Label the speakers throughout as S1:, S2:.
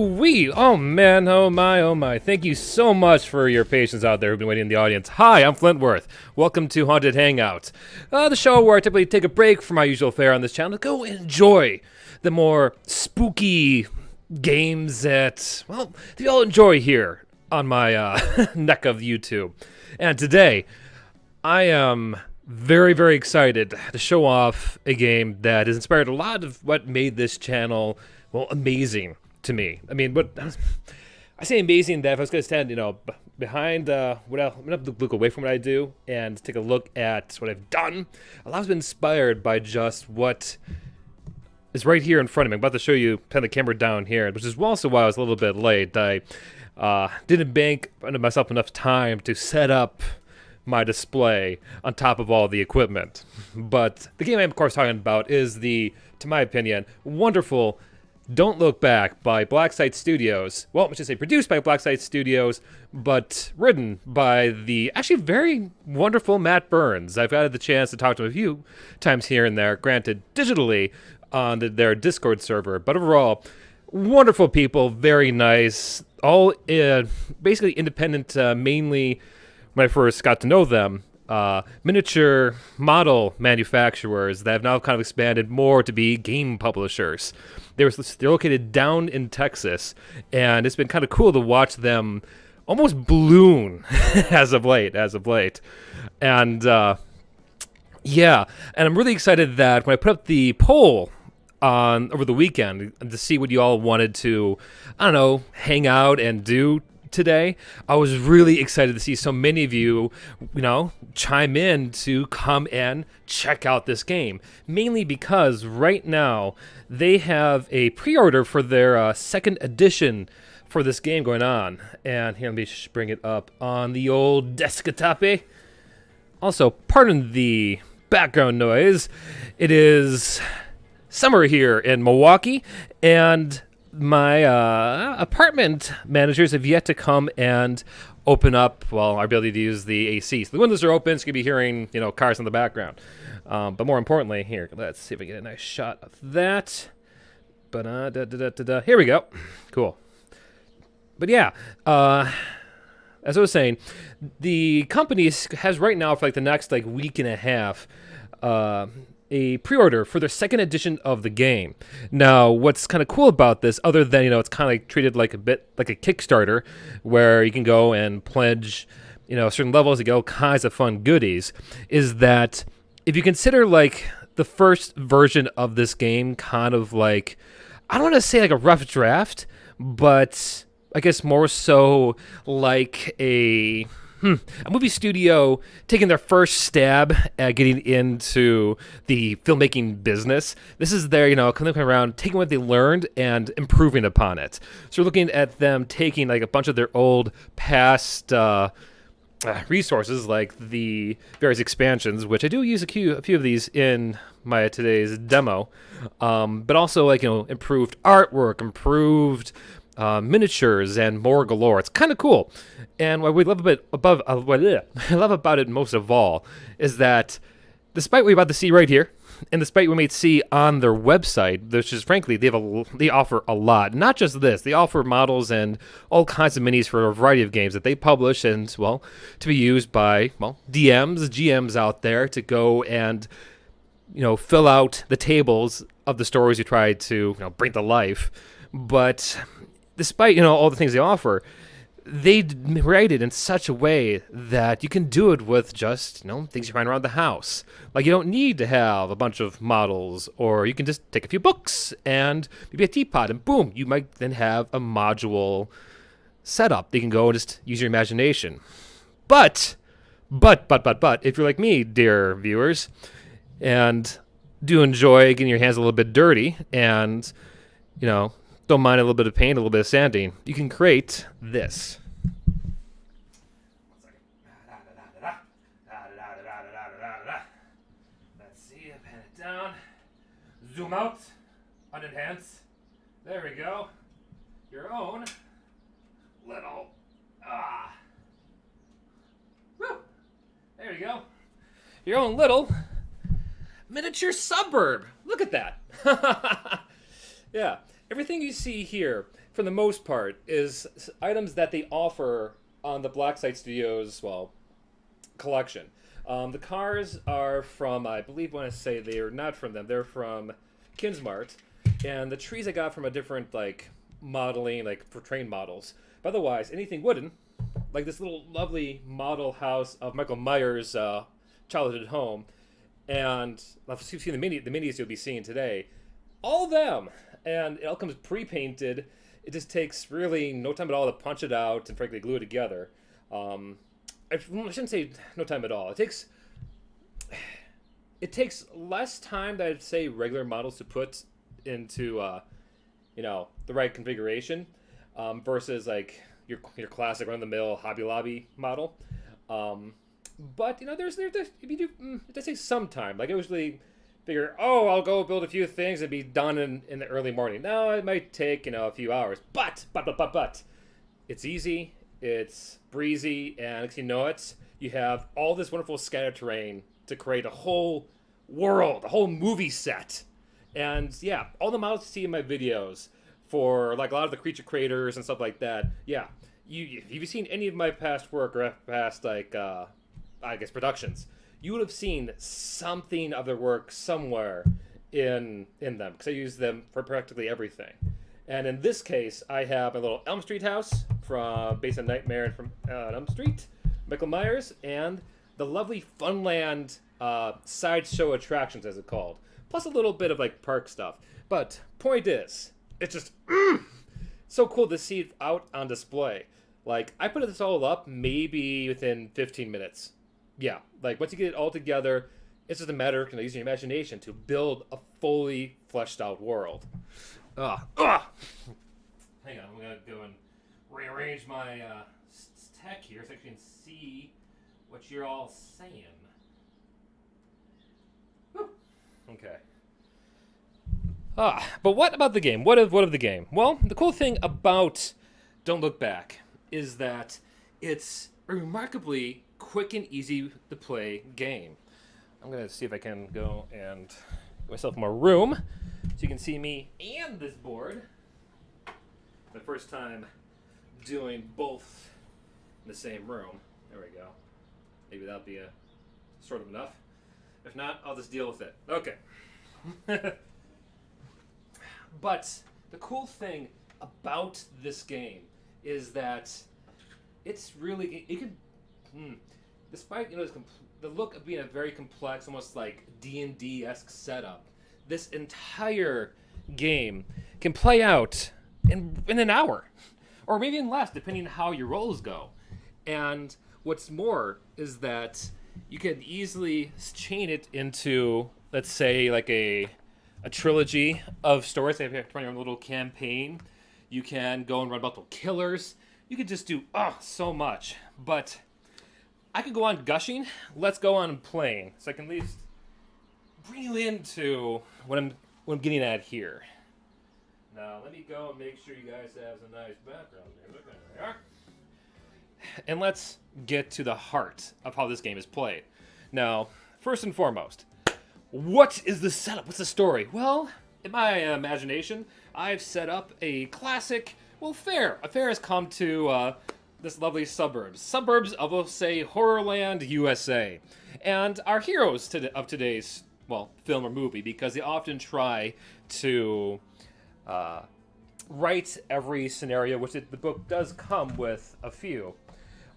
S1: Woo-wee! Oh man, oh my, oh my. Thank you so much for your patience out there who've been waiting in the audience. Hi, I'm Flintworth. Welcome to Haunted Hangouts, the show where I typically take a break from my usual fare on this channel to go enjoy the more spooky games that, well, that you all enjoy here on my neck of YouTube. And today, I am very, very excited to show off a game that has inspired a lot of what made this channel, well, amazing to me. I mean, I say amazing that if I was going to stand, behind what I'm going to look away from what I do and take a look at what I've done, a lot has been inspired by just what is right here in front of me. I'm about to show you, turn the camera down here, which is also why I was a little bit late. I didn't bank myself enough time to set up my display on top of all the equipment. But the game I'm of course talking about is the, to my opinion, wonderful Don't Look Back by Blacksite Studios. Well, I should say produced by Blacksite Studios, but written by the actually very wonderful Matt Burns. I've had the chance to talk to him a few times here and there, granted digitally on their Discord server, but overall, wonderful people, very nice, all basically independent, mainly when I first got to know them, miniature model manufacturers that have now kind of expanded more to be game publishers. They're located down in Texas, and it's been kind of cool to watch them almost balloon as of late. And yeah, and I'm really excited that when I put up the poll on over the weekend to see what you all wanted to, I don't know, hang out and do today, I was really excited to see so many of you, chime in to come and check out this game. Mainly because right now they have a pre-order for their second edition for this game going on. And here, let me just bring it up on the old desktop. Also, pardon the background noise. It is summer here in Milwaukee, and my apartment managers have yet to come and open up, well, our ability to use the AC. So the windows are open, so you can be hearing, cars in the background. But more importantly, here, let's see if I get a nice shot of that. Here we go. Cool. But yeah, as I was saying, the company has right now, for like the next week and a half, a pre-order for their second edition of the game. Now, what's kind of cool about this, other than, it's kind of treated like a bit like a Kickstarter, where you can go and pledge, certain levels, you get all kinds of fun goodies, is that if you consider the first version of this game kind of I don't want to say a rough draft, but I guess more so like a movie studio taking their first stab at getting into the filmmaking business. This is their, coming around, taking what they learned and improving upon it. So we're looking at them taking a bunch of their old past resources, like the various expansions, which I do use a few of these in my today's demo, but also improved artwork, improved miniatures, and more galore. It's kind of cool. And what we love what I love about it most of all is that despite what you're about to see right here, and despite what we may see on their website, which is frankly, they offer a lot. Not just this, they offer models and all kinds of minis for a variety of games that they publish and, well, to be used by, well, DMs, GMs out there to go and, fill out the tables of the stories you try to, bring to life. But despite, all the things they offer, they write it in such a way that you can do it with just, things you find around the house. You don't need to have a bunch of models, or you can just take a few books and maybe a teapot, and boom, you might then have a module setup. You can go and just use your imagination. But, if you're like me, dear viewers, and do enjoy getting your hands a little bit dirty and, don't mind a little bit of paint, a little bit of sanding, you can create this. Let's see, pan it down, zoom out, unenhance. There we go. Your own little, woo, there you go. Your own little miniature suburb. Look at that. Yeah. Everything you see here for the most part, is items that they offer on the Blacksite Studios, well, collection. The cars are from, I believe when I say they are not from them, they're from Kinsmart. And the trees I got from a different, like, modeling, like, for train models. But otherwise, anything wooden, like this little lovely model house of Michael Myers' childhood home, and if you've seen the minis you'll be seeing today, all of them, and it all comes pre-painted. It just takes really no time at all to punch it out and frankly glue it together. I shouldn't say no time at all. It takes less time than I'd say regular models to put into the right configuration versus like your classic run-of-the-mill Hobby Lobby model. But it does take some time. Like I usually figure, I'll go build a few things and be done in the early morning. No, it might take a few hours. But it's easy, it's breezy, and next you know it, you have all this wonderful scattered terrain to create a whole world, a whole movie set. And yeah, all the models you see in my videos for like a lot of the creature creators and stuff like that. Yeah, if you've seen any of my past work or past like I guess productions, you would have seen something of their work somewhere in them because I use them for practically everything. And in this case, I have a little Elm Street house based on Nightmare and from Elm Street, Michael Myers, and the lovely Funland sideshow attractions, as it's called. Plus a little bit of like park stuff. But point is, it's just so cool to see it out on display. Like I put this all up maybe within 15 minutes. Yeah, like once you get it all together, it's just a matter of using your imagination to build a fully fleshed out world. Hang on, I'm gonna go and rearrange my tech here so I can see what you're all saying. Whew. Okay. But what about the game? What of the game? Well, the cool thing about Don't Look Back is that it's a remarkably quick and easy to play game. I'm gonna see if I can go and get myself more room so you can see me and this board. My first time doing both in the same room. There we go. Maybe that'll be sort of enough. If not, I'll just deal with it. Okay. But the cool thing about this game is that it's really despite the look of being a very complex, almost like D&D-esque setup, this entire game can play out in an hour, or maybe in less, depending on how your rolls go. And what's more is that you can easily chain it into, let's say, like a trilogy of stories. If you're running your own little campaign, you can go and run multiple killers. You could just do so much. But I could go on gushing. Let's go on playing, so I can at least bring you into what I'm getting at here. Now let me go and make sure you guys have some nice background music. There we are. And let's get to the heart of how this game is played. Now, first and foremost, what is the setup? What's the story? Well, in my imagination, I've set up a classic, fair. A fair has come to this lovely suburbs of, we'll say, Horrorland, USA. And our heroes of today's, film or movie, because they often try to write every scenario, which the book does come with a few,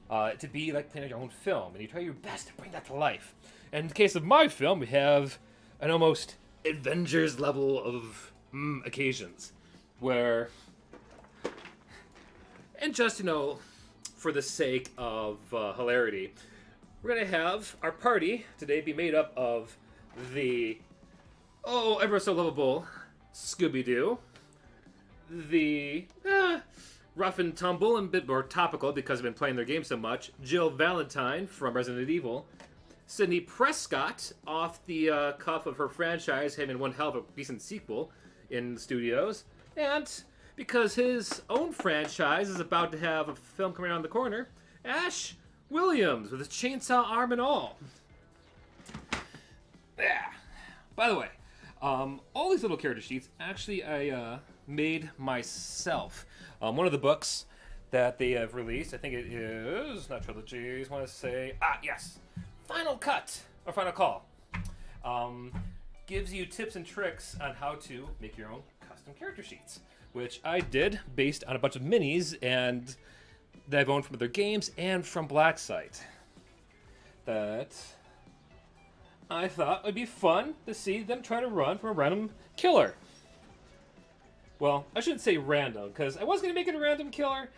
S1: to be like playing your own film, and you try your best to bring that to life. And in the case of my film, we have an almost Avengers level of occasions, where, and just, for the sake of hilarity, we're going to have our party today be made up of the, ever so lovable Scooby-Doo, the rough and tumble and a bit more topical because I've been playing their game so much, Jill Valentine from Resident Evil, Sydney Prescott off the cuff of her franchise having one hell of a decent sequel in the studios, and because his own franchise is about to have a film coming around the corner, Ash Williams with his chainsaw arm and all. Yeah. By the way, all these little character sheets, actually, I made myself. One of the books that they have released, I think it is, not trilogies, I want to say, yes, Final Cut, or Final Call. Gives you tips and tricks on how to make your own custom character sheets, which I did based on a bunch of minis and that I've owned from other games and from Blacksite. That I thought would be fun to see them try to run from a random killer. Well, I shouldn't say random, because I was going to make it a random killer,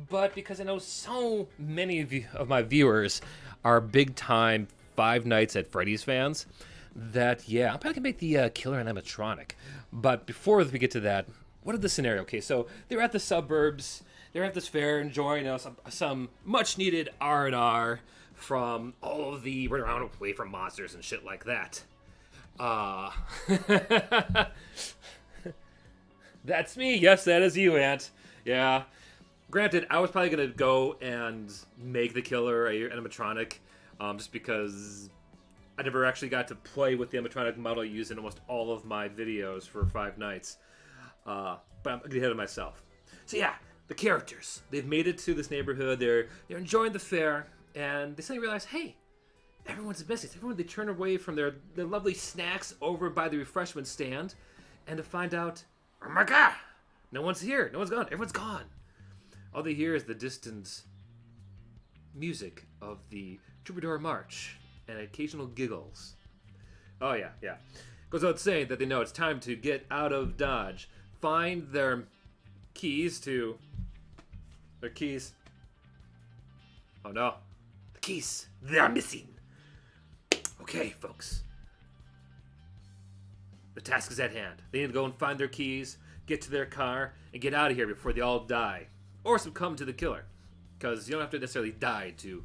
S1: but because I know so many of my viewers are big-time Five Nights at Freddy's fans, that, yeah, I'm probably going to make the killer an animatronic. But before we get to that, what is the scenario? Okay, so they're at the suburbs, they're at this fair enjoying some much-needed R&R from all of the run around away from monsters and shit like that. That's me. Yes, that is you, Ant. Yeah. Granted, I was probably going to go and make the killer a animatronic, just because I never actually got to play with the animatronic model I used in almost all of my videos for Five Nights. But I'm getting ahead of myself. So yeah, the characters. They've made it to this neighborhood. They're enjoying the fair, and they suddenly realize, hey, everyone's missing. They turn away from their lovely snacks over by the refreshment stand, and to find out, oh my god, no one's here. No one's gone. Everyone's gone. All they hear is the distant music of the Troubadour March and occasional giggles. Oh, yeah. Goes without saying that they know it's time to get out of Dodge. Find their keys. Oh, no. The keys. They're missing. Okay, folks. The task is at hand. They need to go and find their keys, get to their car, and get out of here before they all die. Or succumb to the killer. Because you don't have to necessarily die to,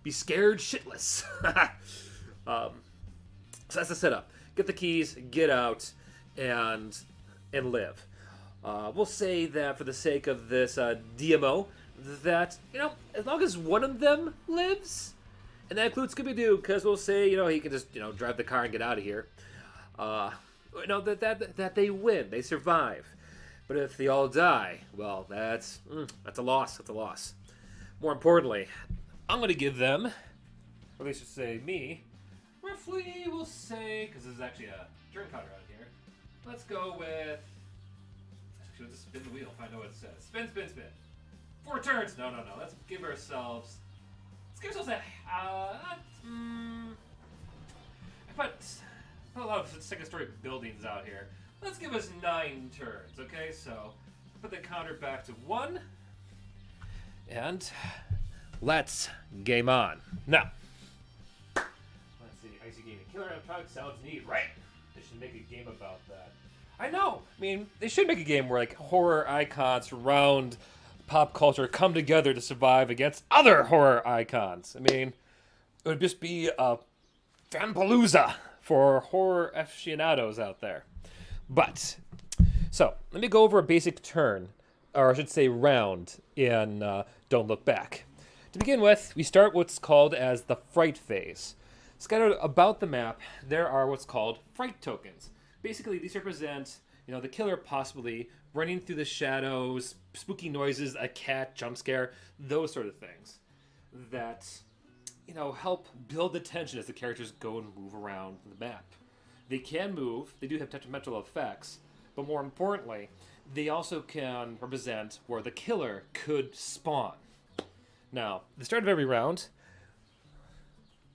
S1: be scared shitless. So that's the setup. Get the keys, get out, and live. We'll say that for the sake of this DMO, that, as long as one of them lives, and that includes Scooby-Doo, because we'll say, he can just, drive the car and get out of here. That they win, they survive. But if they all die, well, that's a loss. That's a loss. More importantly, I'm going to give them, or at least just say me, roughly, we'll say, because this is actually a turn counter out here. Let's go with, actually, let's spin the wheel, find out what it says. Spin. 4 turns. No. Let's give ourselves I put a lot of second-story buildings out here. Let's give us 9 turns, okay? So, put the counter back to 1. And let's game on. Now, let's see. Icy Gaming. Killer animatronic sounds neat, right? They should make a game about that. I know. I mean, they should make a game where, horror icons from around pop culture come together to survive against other horror icons. I mean, it would just be a fanpalooza for horror aficionados out there. But, so, let me go over a basic turn, or I should say round, in Don't Look Back. To begin with, we start what's called as the fright phase. Scattered about the map, there are what's called fright tokens. Basically, these represent, the killer possibly running through the shadows, spooky noises, a cat, jump scare, those sort of things that, help build the tension as the characters go and move around the map. They can move, they do have detrimental effects, but more importantly, they also can represent where the killer could spawn. Now, at the start of every round,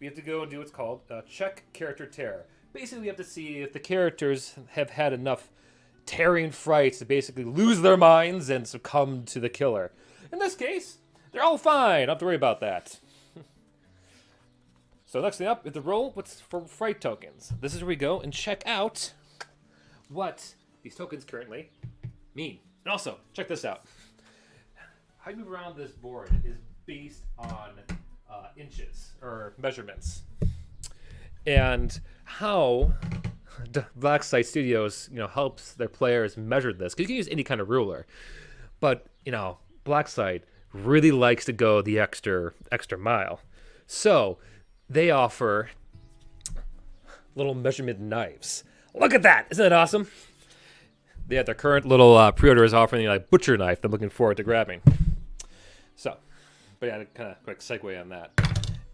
S1: we have to go and do what's called check character terror. Basically, we have to see if the characters have had enough tearing frights to basically lose their minds and succumb to the killer. In this case, they're all fine. Don't have to worry about that. So next thing up is the roll what's for fright tokens. This is where we go and check out what these tokens currently mean. And also, check this out. How you move around this board is based on inches or measurements. And how Blacksite Studios, helps their players measure this. Because you can use any kind of ruler. But, Blacksite really likes to go the extra mile. So, they offer little measurement knives. Look at that! Isn't that awesome? Yeah, their current little pre-order is offering like butcher knife. I'm looking forward to grabbing. So, but yeah, kind of quick segue on that.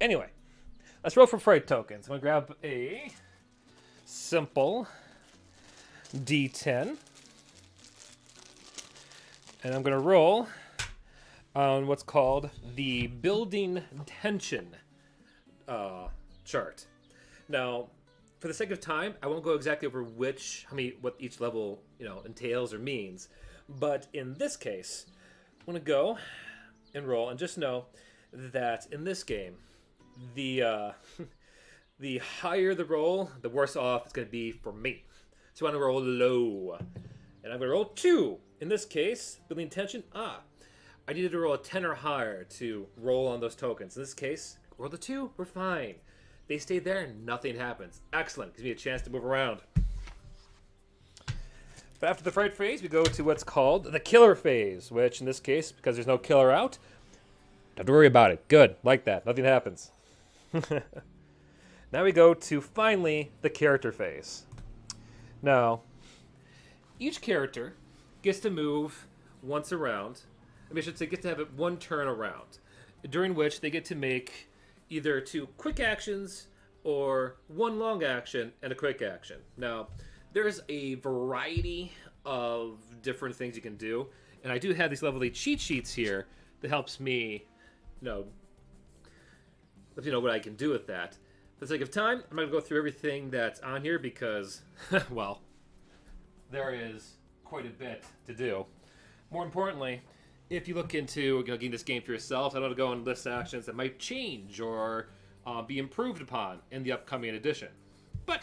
S1: Anyway, let's roll for fright tokens. I'm gonna grab a simple D10, and I'm gonna roll on what's called the building tension chart. Now, for the sake of time, I won't go exactly over what each level entails or means. But in this case, I'm gonna go and roll, and just know that in this game, the the higher the roll, the worse off it's gonna be for me. So I'm gonna roll low, and I'm gonna roll 2. In this case, building tension. I needed to roll a 10 or higher to roll on those tokens. In this case, roll the 2. We're fine. They stay there and nothing happens. Excellent. Gives me a chance to move around. But after the fright phase, we go to what's called the killer phase, which in this case, because there's no killer out, don't worry about it. Good. Like that. Nothing happens. Now we go to, finally, the character phase. Now, each character gets to move once around. I should say get to have it one turn around, during which they get to make either 2 quick actions or 1 long action and a quick action. Now, there's a variety of different things you can do, and I do have these lovely cheat sheets here that helps me, let you know what I can do with that. For the sake of time, I'm not going to go through everything that's on here because, well, there is quite a bit to do. More importantly, if you look into getting this game for yourself, I don't want to go and list actions that might change or be improved upon in the upcoming edition. But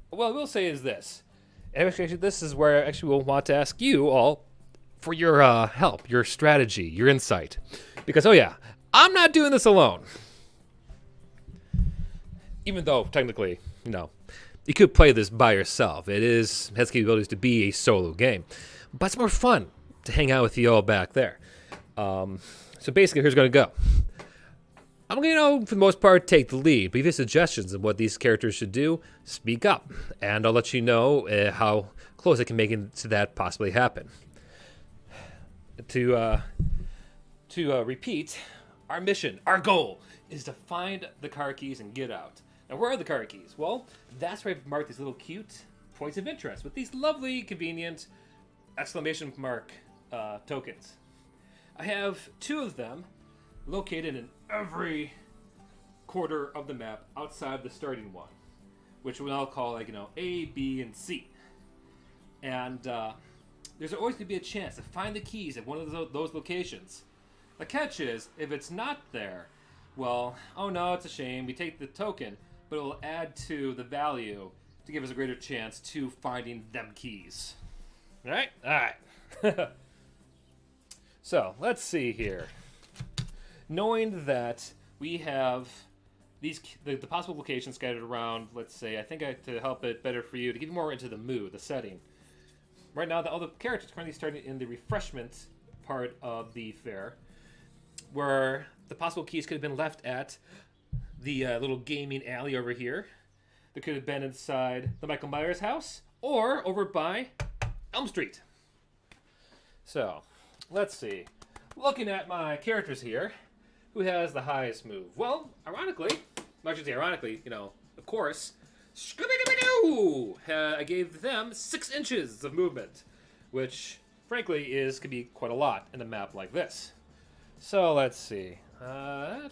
S1: what I will say is this. And actually, this is where I actually will want to ask you all for your help, your strategy, your insight. Because, I'm not doing this alone. Even though, technically, you could play this by yourself. It has capabilities to be a solo game. But it's more fun to hang out with you all back there. So basically, here's going to go. I'm going to, for the most part, take the lead. But if you have suggestions of what these characters should do, speak up. And I'll let you know how close I can make it to that possibly happen. To repeat, our mission, our goal, is to find the car keys and get out. Now, where are the car keys? Well, that's where I've marked these little cute points of interest with these lovely, convenient exclamation mark tokens. I have 2 of them located in every quarter of the map outside the starting one, which we'll now call A, B, and C. And there's always going to be a chance to find the keys at one of those locations. The catch is, if it's not there, well, oh no, it's a shame. We take the token, but it will add to the value to give us a greater chance to finding them keys. All right. So, let's see here. Knowing that we have the possible locations scattered around, let's say, I think to help it better for you, to get more into the mood, the setting. Right now, all the characters currently starting in the refreshment part of the fair, where the possible keys could have been left at the little gaming alley over here. They could have been inside the Michael Myers house, or over by Elm Street. So, let's see. Looking at my characters here, who has the highest move? Well, ironically, of course, Scooby-Doo! I gave them 6 inches of movement, which, frankly, could be quite a lot in a map like this. So, let's see. Gotta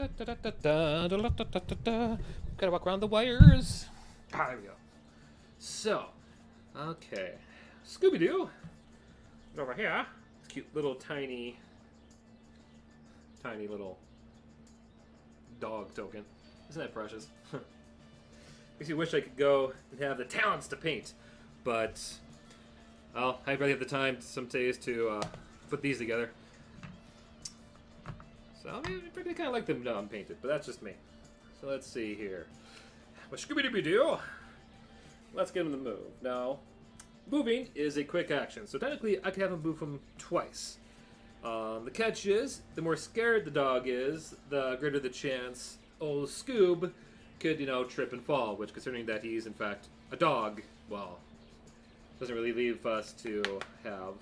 S1: walk around the wires. There we go. So, okay. Scooby-Doo. Over here. Cute little tiny little dog token. Isn't that precious? Makes me wish I could go and have the talents to paint. But, well, I probably have the time some days to put these together. So, I kind of like them unpainted, but that's just me. So let's see here. Well, Scooby-Doo-Doo. Let's get him to move. Now, moving is a quick action, so technically I could have him move him twice. The catch is, the more scared the dog is, the greater the chance old Scoob could, trip and fall, which, considering that he's, in fact, a dog, well, Doesn't really leave us to have...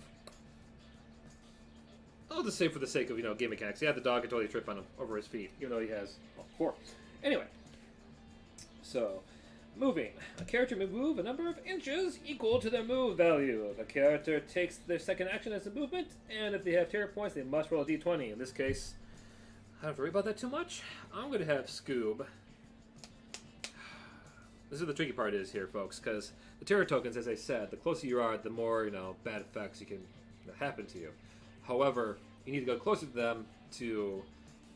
S1: I'll just say for the sake of, game mechanics. Yeah, the dog can totally trip on him over his feet, even though he has 4. Anyway. So, moving. A character may move a number of inches equal to their move value. If a character takes their second action as a movement, and if they have terror points, they must roll a d20. In this case, I don't have to worry about that too much. I'm going to have Scoob. This is what the tricky part is here, folks, because the terror tokens, as I said, the closer you are, the more, bad effects you can happen to you. However, you need to go closer to them to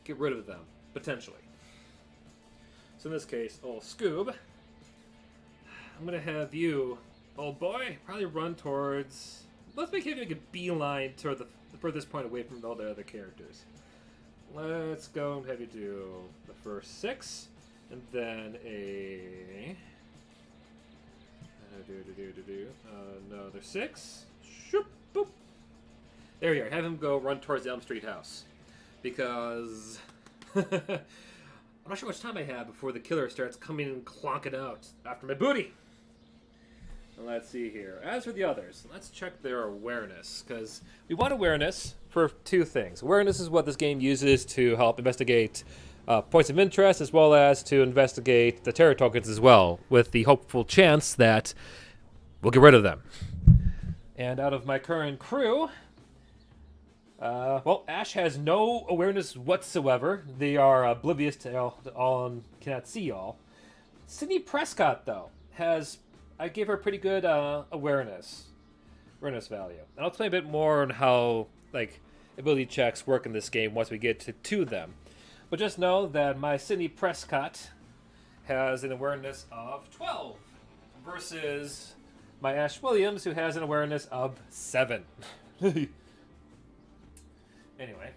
S1: get rid of them, potentially. So in this case, old Scoob, I'm going to have you, old boy, probably run towards... Let's make a beeline toward the furthest point away from all the other characters. Let's go and have you do the first 6, and then another 6. Shoop, boop. There you are. Have him go run towards the Elm Street house. Because I'm not sure how much time I have before the killer starts coming and clonking out after my booty. And let's see here. As for the others, let's check their awareness. Because we want awareness for 2 things. Awareness is what this game uses to help investigate points of interest, as well as to investigate the terror tokens as well, with the hopeful chance that we'll get rid of them. And out of my current crew... Ash has no awareness whatsoever. They are oblivious to all and cannot see all. Sydney Prescott, though, I gave her pretty good awareness value. And I'll explain a bit more on how, ability checks work in this game once we get to them. But just know that my Sydney Prescott has an awareness of 12 versus my Ash Williams, who has an awareness of 7. Anyway.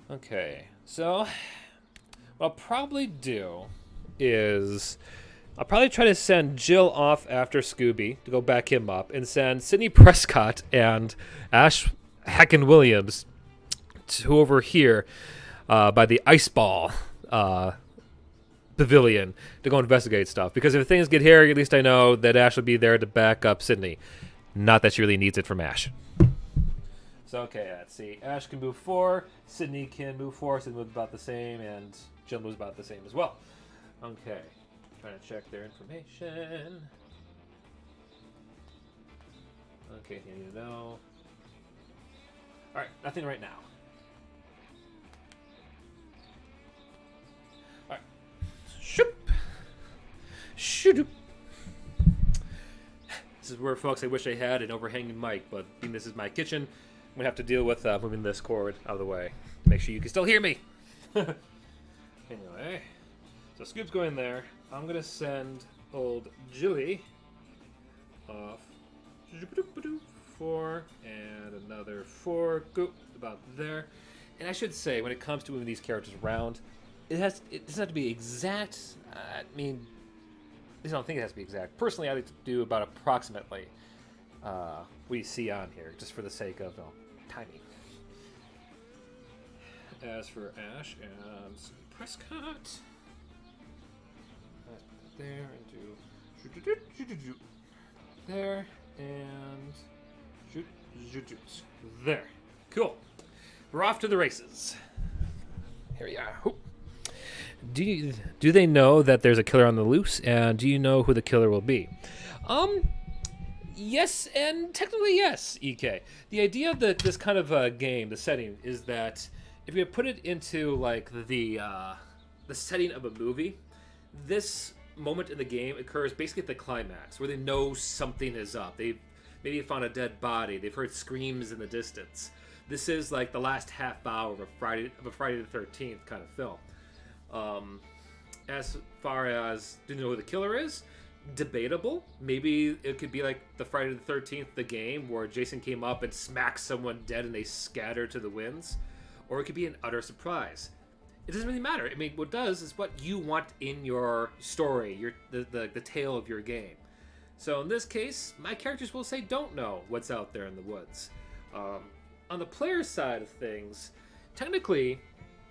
S1: Okay, so what I'll probably do is I'll probably try to send Jill off after Scooby to go back him up and send Sydney Prescott and Ash Heckin' Williams to over here by the ice ball pavilion to go investigate stuff. Because if things get hairy, at least I know that Ash will be there to back up Sydney. Not that she really needs it from Ash. So, okay, let's see. Ash can move 4, Sydney can move 4, so they move about the same, and Jill moves about the same as well. Okay, trying to check their information. Okay, you need to know. Alright, nothing right now. Alright. Shoop! Shoop! This is where, folks, I wish I had an overhanging mic, but being this is my kitchen, I'm going to have to deal with moving this cord out of the way. Make sure you can still hear me. Anyway, so Scoop's going there. I'm going to send old Jilly off 4 and another 4. Go about there. And I should say, when it comes to moving these characters around, it doesn't have to be exact. I don't think it has to be exact. Personally, I like to do about approximately what you see on here, just for the sake of timing. As for Ash and Prescott, let's put that there and do there and shoot there. Cool. We're off to the races. Here we are. Do they know that there's a killer on the loose, and do you know who the killer will be? Yes, and technically yes, EK. The idea of this kind of game, the setting, is that if you put it into the setting of a movie, this moment in the game occurs basically at the climax, where they know something is up. They've maybe found a dead body. They've heard screams in the distance. This is like the last half hour of a Friday the 13th kind of film. As far as do you know who the killer is? Debatable. Maybe it could be like the Friday the 13th, the game, where Jason came up and smacked someone dead and they scatter to the winds. Or it could be an utter surprise. It doesn't really matter. I mean, what does is what you want in your story, the tale of your game. So in this case, my characters will say don't know what's out there in the woods. On the player side of things, technically,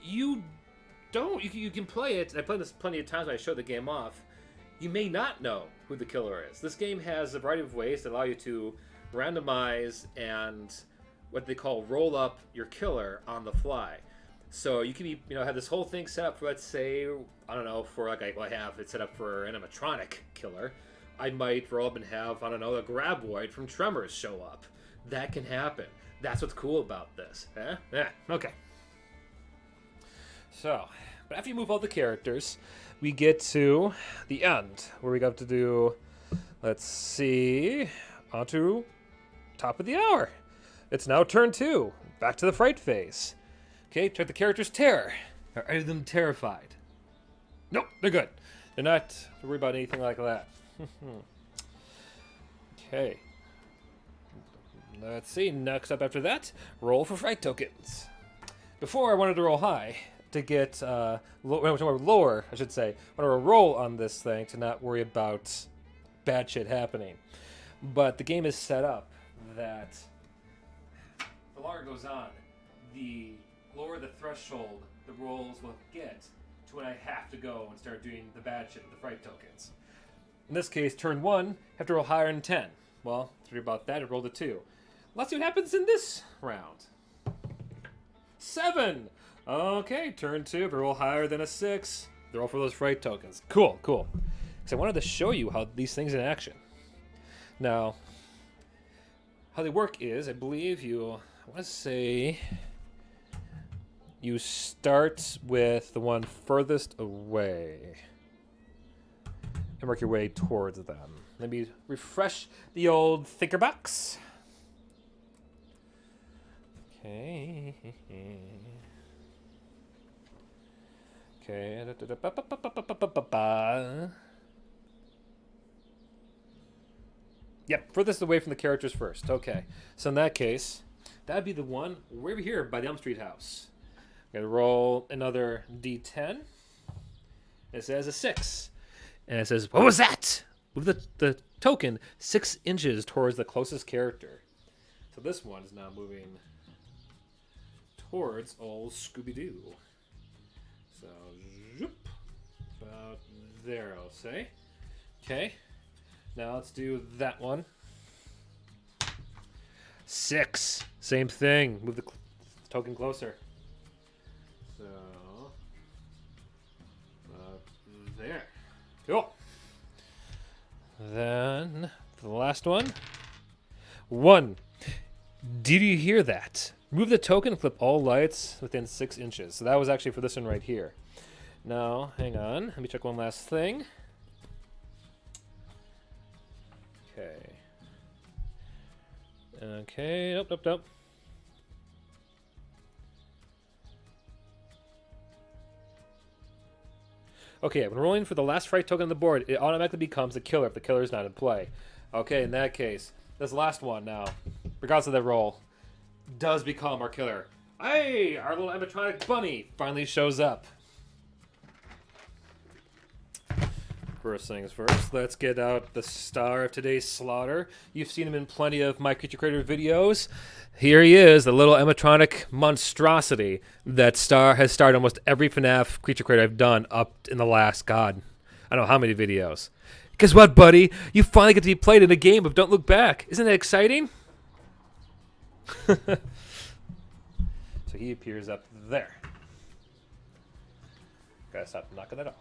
S1: you can play it. I played this plenty of times when I showed the game off. you may not know who the killer is. This game has a variety of ways that allow you to randomize and what they call roll up your killer on the fly. So you can be, have this whole thing set up for, let's say, I don't know, for I have it set up for an animatronic killer. I might roll up and have, I don't know, a graboid from Tremors show up. That can happen. That's what's cool about this. Yeah, okay. So, but after you move all the characters, we get to the end, where we got to do, let's see, onto top of the hour. It's now turn 2. Back to the fright phase. Okay, check the character's terror. Are any of them terrified? Nope, they're good. They're not worried about anything like that. Okay. Let's see, next up after that, roll for fright tokens. Before, I wanted to roll high to get, lower, I should say. I wanted to roll on this thing to not worry about bad shit happening. But the game is set up that the longer it goes on, the lower the threshold the rolls will get to when I have to go and start doing the bad shit with the fright tokens. In this case, turn 1, have to roll higher than 10. Well, to about that, I rolled a 2. Let's see what happens in this round. 7! Okay, turn 2, if I roll higher than a 6, they're all for those fright tokens. Cool. Because I wanted to show you how these things in action. Now, how they work is, I believe I want to say, you start with the one furthest away and work your way towards them. Let me refresh the old thinker box. Okay. Yep, furthest away from the characters first. Okay. So in that case, that'd be the one way over here by the Elm Street house. I'm going to roll another D10. It says a 6. And it says, what was that? Move the token 6 inches towards the closest character. So this one is now moving towards old Scooby-Doo. So, zoop, about there, I'll say. Okay. Now let's do that one. 6. Same thing. Move the token closer. So, there. Cool. Then, for the last one. 1. Did you hear that? Move the token and flip all lights within 6 inches. So that was actually for this one right here. Now, hang on. Let me check one last thing. Okay. Nope. Okay, when rolling for the last fright token on the board, it automatically becomes a killer if the killer is not in play. Okay, in that case, this last one now, regardless of the roll, does become our killer. Hey, our little animatronic bunny finally shows up. First things first, let's get out the star of today's slaughter. You've seen him in plenty of My Creature Creator videos. Here he is, the little animatronic monstrosity that has starred almost every FNAF Creature Creator I've done up in the last, God, I don't know how many videos. Guess what, buddy? You finally get to be played in a game of Don't Look Back. Isn't that exciting? So he appears up there. Gotta stop knocking that off.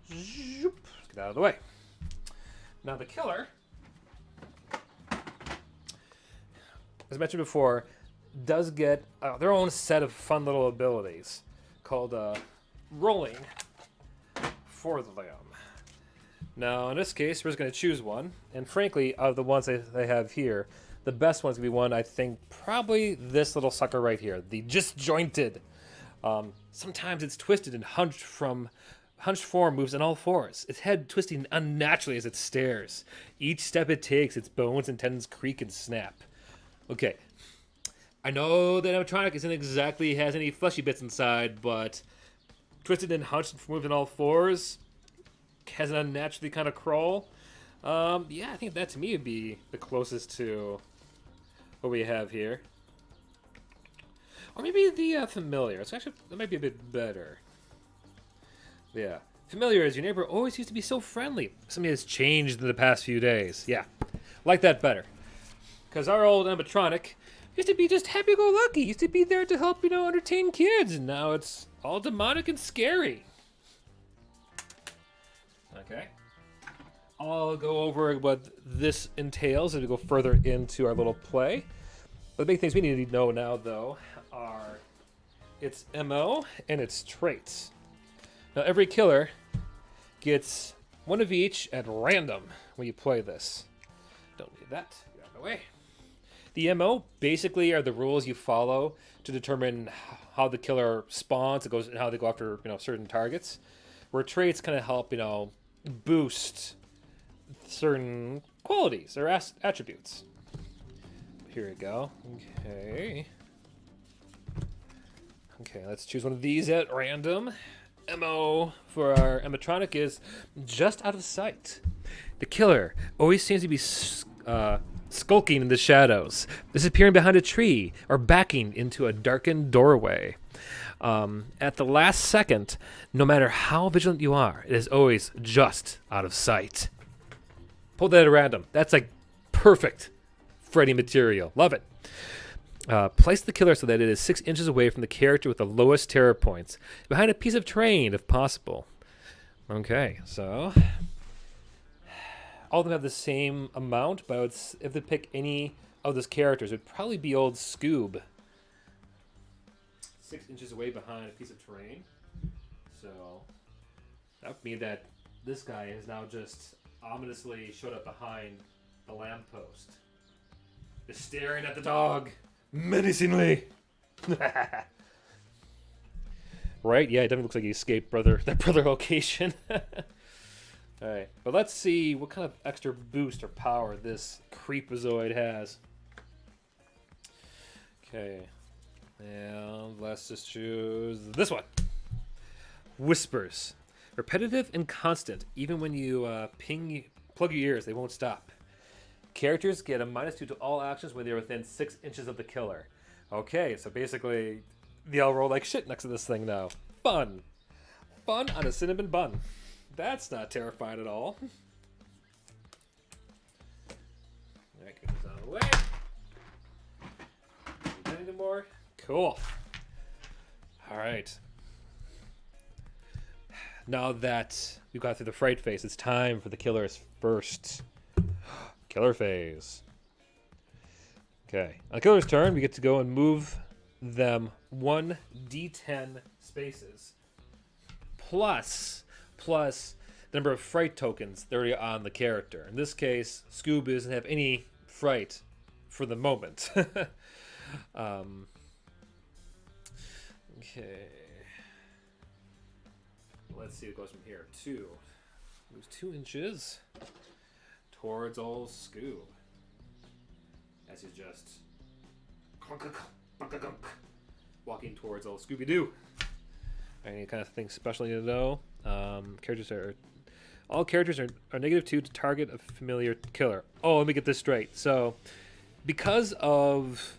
S1: Zoop. Let's get out of the way. Now the killer, as mentioned before, does get their own set of fun little abilities called rolling for them. Now in this case, we're just going to choose one, and frankly, of the ones they have here, the best one's going to be one, I think, probably this little sucker right here, the disjointed. Sometimes it's twisted and hunched form, moves on all fours, its head twisting unnaturally as it stares. Each step it takes, its bones and tendons creak and snap. Okay, I know that animatronic isn't exactly has any fleshy bits inside, but twisted and hunched and moving all fours, has an unnaturally kind of crawl. Yeah, I think that to me would be the closest to what we have here. Or maybe the familiar. It's actually, that might be a bit better. Yeah. Familiars, your neighbor always used to be so friendly. Something has changed in the past few days. Yeah, like that better. Because our old animatronic used to be just happy-go-lucky. Used to be there to help, entertain kids. And now it's all demonic and scary. Okay. I'll go over what this entails as we go further into our little play. The big things we need to know now, though, are its MO and its traits. Now, every killer gets one of each at random when you play this. Don't need that. Get out of the way. The MO basically are the rules you follow to determine how the killer spawns, and how they go after certain targets. Where traits kind of help boost certain qualities or attributes. Here we go. Okay, let's choose one of these at random. MO for our animatronic is just out of sight. The killer always seems to be skulking in the shadows, disappearing behind a tree, or backing into a darkened doorway. At the last second, no matter how vigilant you are, it is always just out of sight. Pull that at random. That's like perfect Freddy material. Love it. Place the killer so that it is 6 inches away from the character with the lowest terror points, behind a piece of terrain if possible. Okay, so all of them have the same amount, but if they pick any of those characters, it would probably be old Scoob. 6 inches away behind a piece of terrain. So that would mean that this guy has now just ominously showed up behind the lamppost. Just staring at the dog menacingly. Right? Yeah, it definitely looks like he escaped that brother location. Alright, but let's see what kind of extra boost or power this creepazoid has. Okay. And let's just choose this one. Whispers. Repetitive and constant. Even when you plug your ears, they won't stop. Characters get a -2 to all actions when they're within 6 inches of the killer. Okay, so basically, they'll roll like shit next to this thing now. Fun. Fun on a cinnamon bun. That's not terrifying at all. Alright, get this out of the way. Any more? Cool. Alright. Now that we've got through the fright phase, it's time for the killer's first killer phase. Okay. On the killer's turn, we get to go and move them 1d10 spaces. Plus the number of fright tokens that are already on the character. In this case, Scoob doesn't have any fright for the moment. Okay. Let's see what goes from here. 2. Moves 2 inches towards old Scoob. As he's just walking towards old Scooby-Doo. Any kind of thing special you need to know? All characters are -2 to target a familiar killer. Oh, let me get this straight. So, because of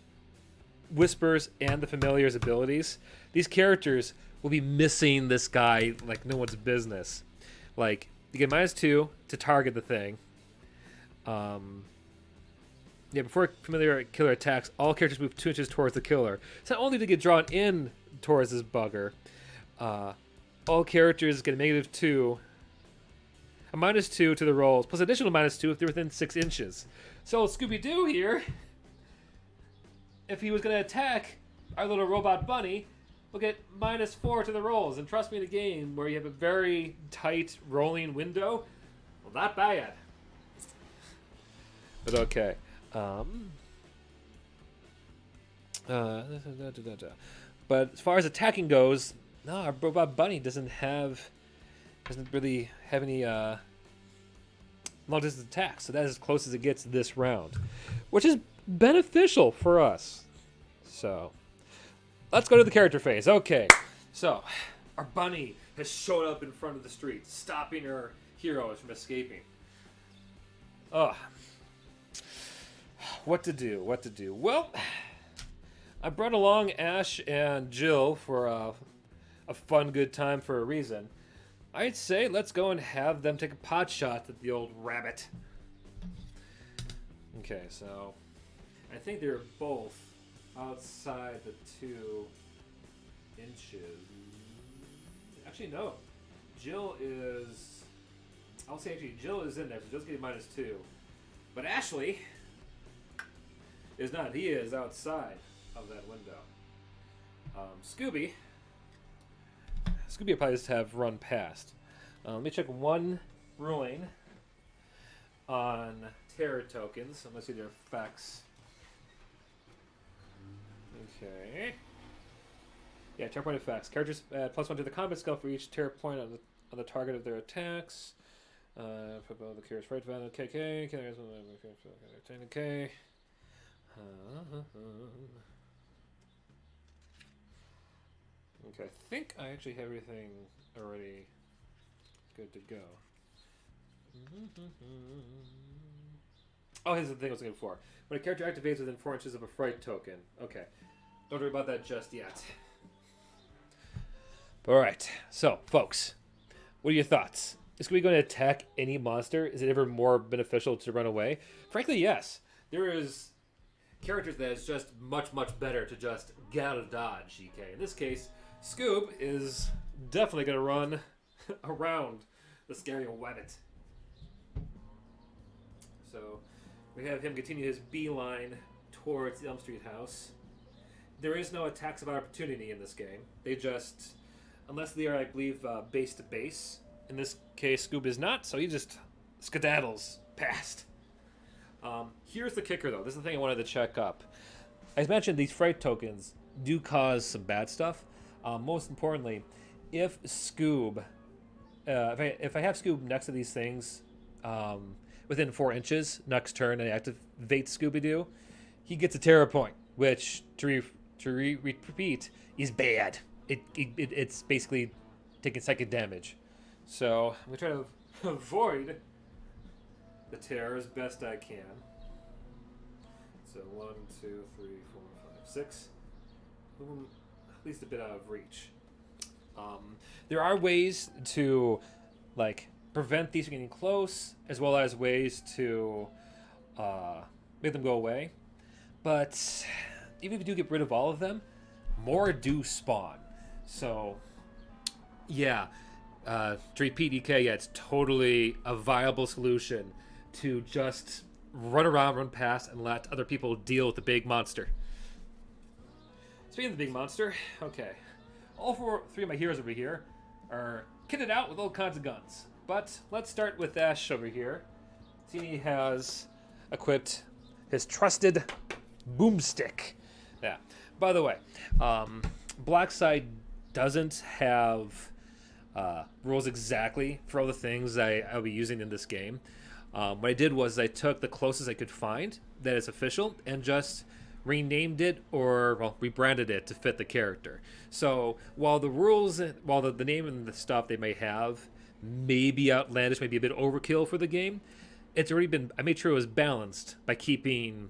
S1: Whispers and the familiar's abilities, these characters will be missing this guy like no one's business. Like, you get -2 to target the thing. Before a familiar killer attacks, all characters move 2 inches towards the killer. It's not only to get drawn in towards this bugger. All characters get a -2, a -2 to the rolls, plus additional -2 if they're within 6 inches. So Scooby-Doo here, if he was going to attack our little robot bunny, will get -4 to the rolls. And trust me, in a game where you have a very tight rolling window, well, not bad. But okay. But as far as attacking goes, no, our robot bunny doesn't really have any long distance attacks. So that is as close as it gets this round, which is beneficial for us. So let's go to the character phase. Okay, so our bunny has showed up in front of the street, stopping our heroes from escaping. What to do? Well, I brought along Ash and Jill for a fun, good time for a reason. I'd say let's go and have them take a pot shot at the old rabbit. Okay, so I think they're both outside the 2 inches. Actually, no. Jill is... I'll say actually Jill is in there, so Jill's getting -2. But Ashley is not. He is outside of that window. Scooby will probably just have run past. Let me check one ruling on terror tokens. Let's see their effects. Okay. Yeah, terror point effects. Characters add +1 to the combat skill for each terror point on the target of their attacks. Put both the character's right value KK. K. Okay, I think I actually have everything already good to go. Oh, here's the thing I was looking for. When a character activates within 4 inches of a fright token. Okay. Don't worry about that just yet. Alright, so, folks, what are your thoughts? Is Scooby going to attack any monster? Is it ever more beneficial to run away? Frankly, yes. There is characters that is just much, much better to just get out of dodge, EK. In this case, Scoob is definitely going to run around the scary rabbit. So, we have him continue his beeline towards the Elm Street house. There is no attacks of opportunity in this game. They just, unless they are, I believe, base to base. In this case, Scoob is not, so he just skedaddles past. Here's the kicker, though. This is the thing I wanted to check up. As mentioned, these fright tokens do cause some bad stuff. Most importantly, if Scoob, if I have Scoob next to these things, within 4 inches next turn and I activate Scooby-Doo, he gets a terror point, which to repeat is bad. It's basically taking psychic damage. So I'm gonna try to avoid the terror as best I can. So 1, 2, 3, 4, 5, 6. At least a bit out of reach. There are ways to prevent these from getting close, as well as ways to make them go away. But even if you do get rid of all of them, more do spawn. So yeah, to repeat, EK, yeah, it's totally a viable solution to just run around, run past, and let other people deal with the big monster. Speaking of the big monster, okay, all 3 of my heroes over here are kitted out with all kinds of guns. But let's start with Ash over here. See, he has equipped his trusted boomstick. Yeah. By the way, Blackside doesn't have rules exactly for all the things I'll be using in this game. What I did was I took the closest I could find that is official and just renamed it or rebranded it to fit the character. So while the rules, while the name and the stuff they may have may be outlandish, maybe a bit overkill for the game, it's already been, I made sure it was balanced by keeping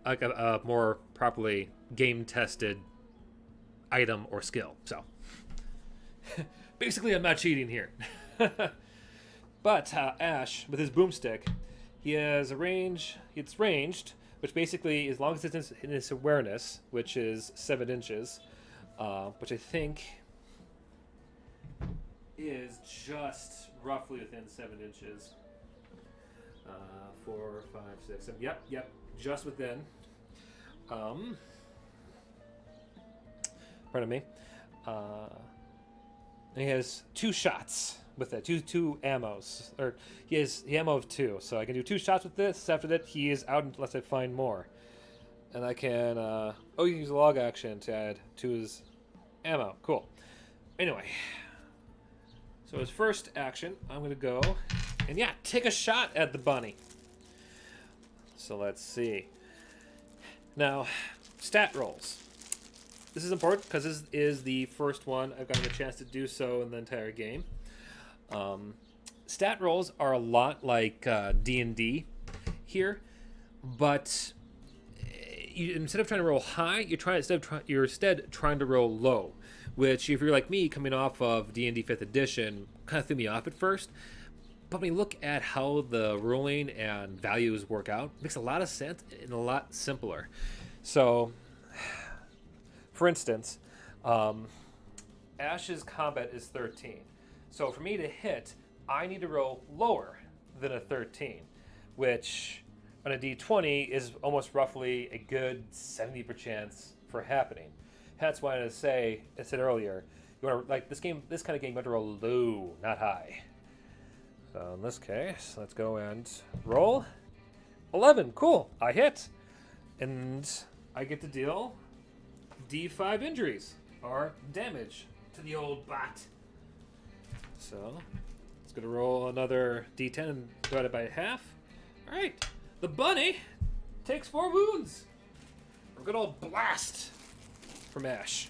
S1: a more properly game tested item or skill. So basically I'm not cheating here. But Ash, with his boomstick, he has a range, it's ranged, which basically, as long as it's in his awareness, which is 7 inches, which I think is just roughly within 7 inches. 4, 5, 6, 7. Yep, just within. Pardon me. And he has 2 shots with it, two ammos, or he has the ammo of 2, so I can do 2 shots with this. After that, he is out unless I find more, and I can you can use a log action to add to his ammo. Cool. Anyway, so his first action, I'm gonna go and take a shot at the bunny. So let's see. Now, stat rolls. This is important because this is the first one I've gotten a chance to do so in the entire game. Stat rolls are a lot like D&D here, but instead of trying to roll high, you're instead trying to roll low, which, if you're like me, coming off of D&D 5th edition, kind of threw me off at first. But when you look at how the ruling and values work out, it makes a lot of sense and a lot simpler. So, for instance, Ash's combat is 13. So for me to hit, I need to roll lower than a 13, which on a d20 is almost roughly a good 70% chance for happening. That's why I said earlier, you want to, like this kind of game, you want to roll low, not high. So in this case, let's go and roll. 11, cool, I hit. And I get to deal D5 injuries, or damage, to the old bot. So, it's going to roll another D10 and divide it by half. Alright, the bunny takes 4 wounds. A good old blast from Ash.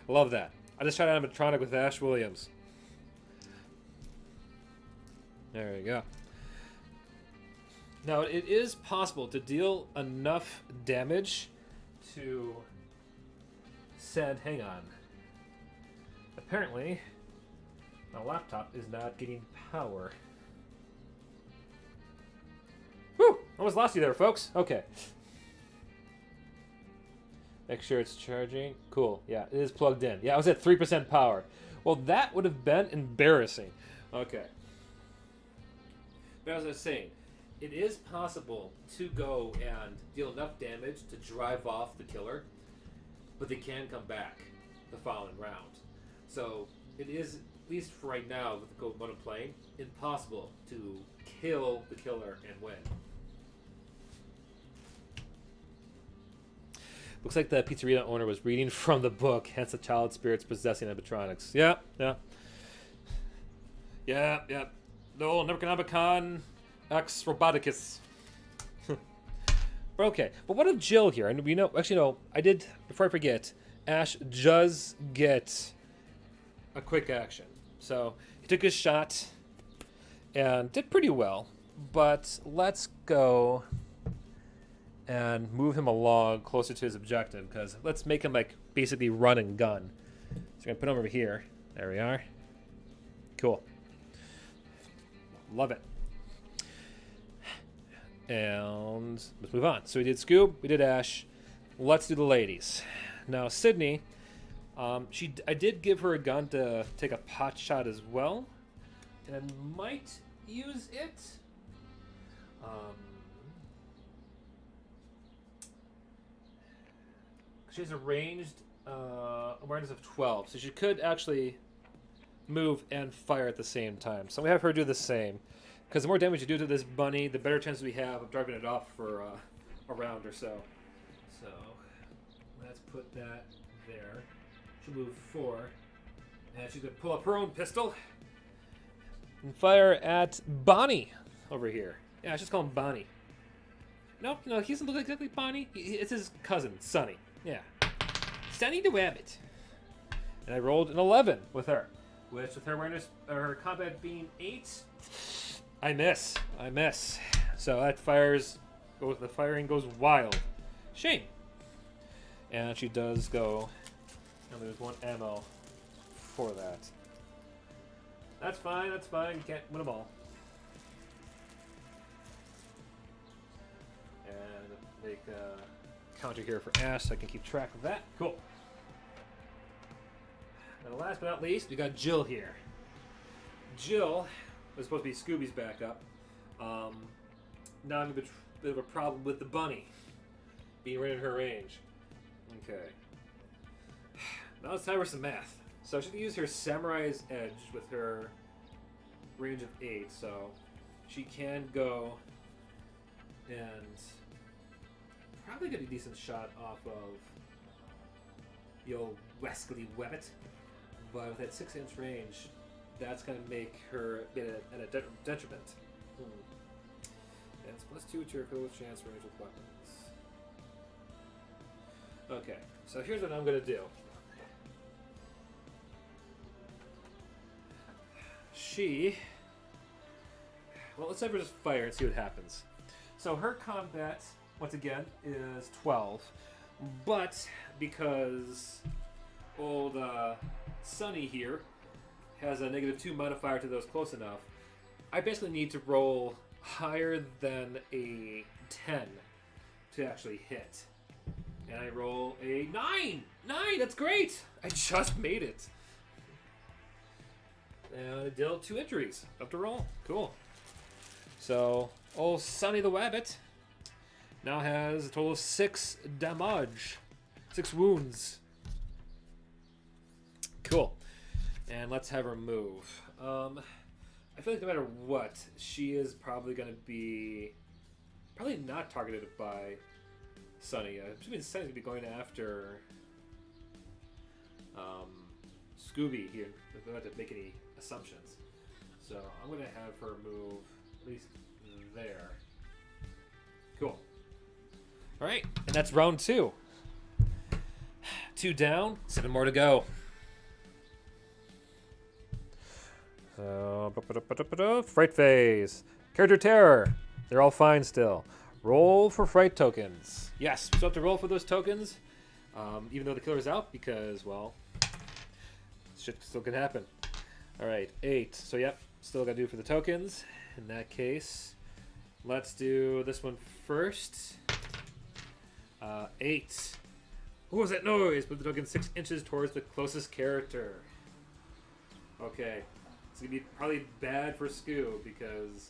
S1: Love that. I just tried animatronic with Ash Williams. There you go. Now, it is possible to deal enough damage to send... Hang on. Apparently, my laptop is not getting power. Whew! Almost lost you there, folks. Okay. Make sure it's charging. Cool. Yeah, it is plugged in. Yeah, I was at 3% power. Well, that would have been embarrassing. Okay. But as I was saying, it is possible to go and deal enough damage to drive off the killer, but they can come back the following round. So it is, at least for right now, with the mode I'm playing, impossible to kill the killer and win. Looks like the pizzeria owner was reading from the book, hence the child spirits possessing animatronics. Yeah. No, Necronomicon X Roboticus. But okay, but what of Jill here? And we know, actually, no, I did, before I forget, Ash does get a quick action. So he took his shot and did pretty well, but let's go and move him along closer to his objective, because let's make him like basically run and gun. So we're gonna put him over here. There we are. Cool. Love it. And let's move on. So we did Scoob, we did Ash. Let's do the ladies. Now Sydney, I did give her a gun to take a pot shot as well, and I might use it. She has a ranged awareness of 12, so she could actually move and fire at the same time. So we have her do the same, because the more damage you do to this bunny, the better chance we have of driving it off for a round or so. So let's put that there. She'll move 4, and she's going to pull up her own pistol and fire at Bonnie over here. Yeah, let's just call him Bonnie. No, he doesn't look exactly Bonnie. It's his cousin, Sonny. Yeah. Sonny the Rabbit. And I rolled an 11 with her, which with her awareness, her combat being 8, I miss. So that the firing goes wild. Shame. And she does go, and there's 1 ammo for that. That's fine. You can't win them all. And make a counter here for Ash so I can keep track of that. Cool. And last but not least, we got Jill here. Jill was supposed to be Scooby's backup. Now I'm a bit of a problem with the bunny being right in her range. Okay. Now it's time for some math. So she can use her Samurai's Edge with her range of 8, so she can go and probably get a decent shot off of the old Wesley Webbit. But with that 6-inch range, that's going to make her at a detriment. And it's +2 to your close chance range with weapons. Okay, so here's what I'm going to do. Well, let's have her just fire and see what happens. So her combat, once again, is 12. But because old Sunny here has a -2 modifier to those close enough, I basically need to roll higher than a 10 to actually hit. And I roll a 9! 9! That's great! I just made it. And I dealt 2 injuries. Up to roll. Cool. So, old Sunny the Wabbit now has a total of 6 damage. 6 wounds. Cool. And let's have her move. I feel like no matter what, she is probably going to be... probably not targeted by Sunny. I'm assuming Sunny's going to be going after Scooby here. I don't have to make any assumptions. So I'm going to have her move at least there. Cool. Alright, and that's round 2. 2 down, 7 more to go. Fright phase. Character terror. They're all fine still. Roll for fright tokens. Yes, so have to roll for those tokens, even though the killer's out, because, well, shit still can happen. Alright, 8. So, yep, still gotta do for the tokens. In that case, let's do this one first. 8. What was that noise? Put the token 6 inches towards the closest character. Okay. It's going to be probably bad for Scoo, because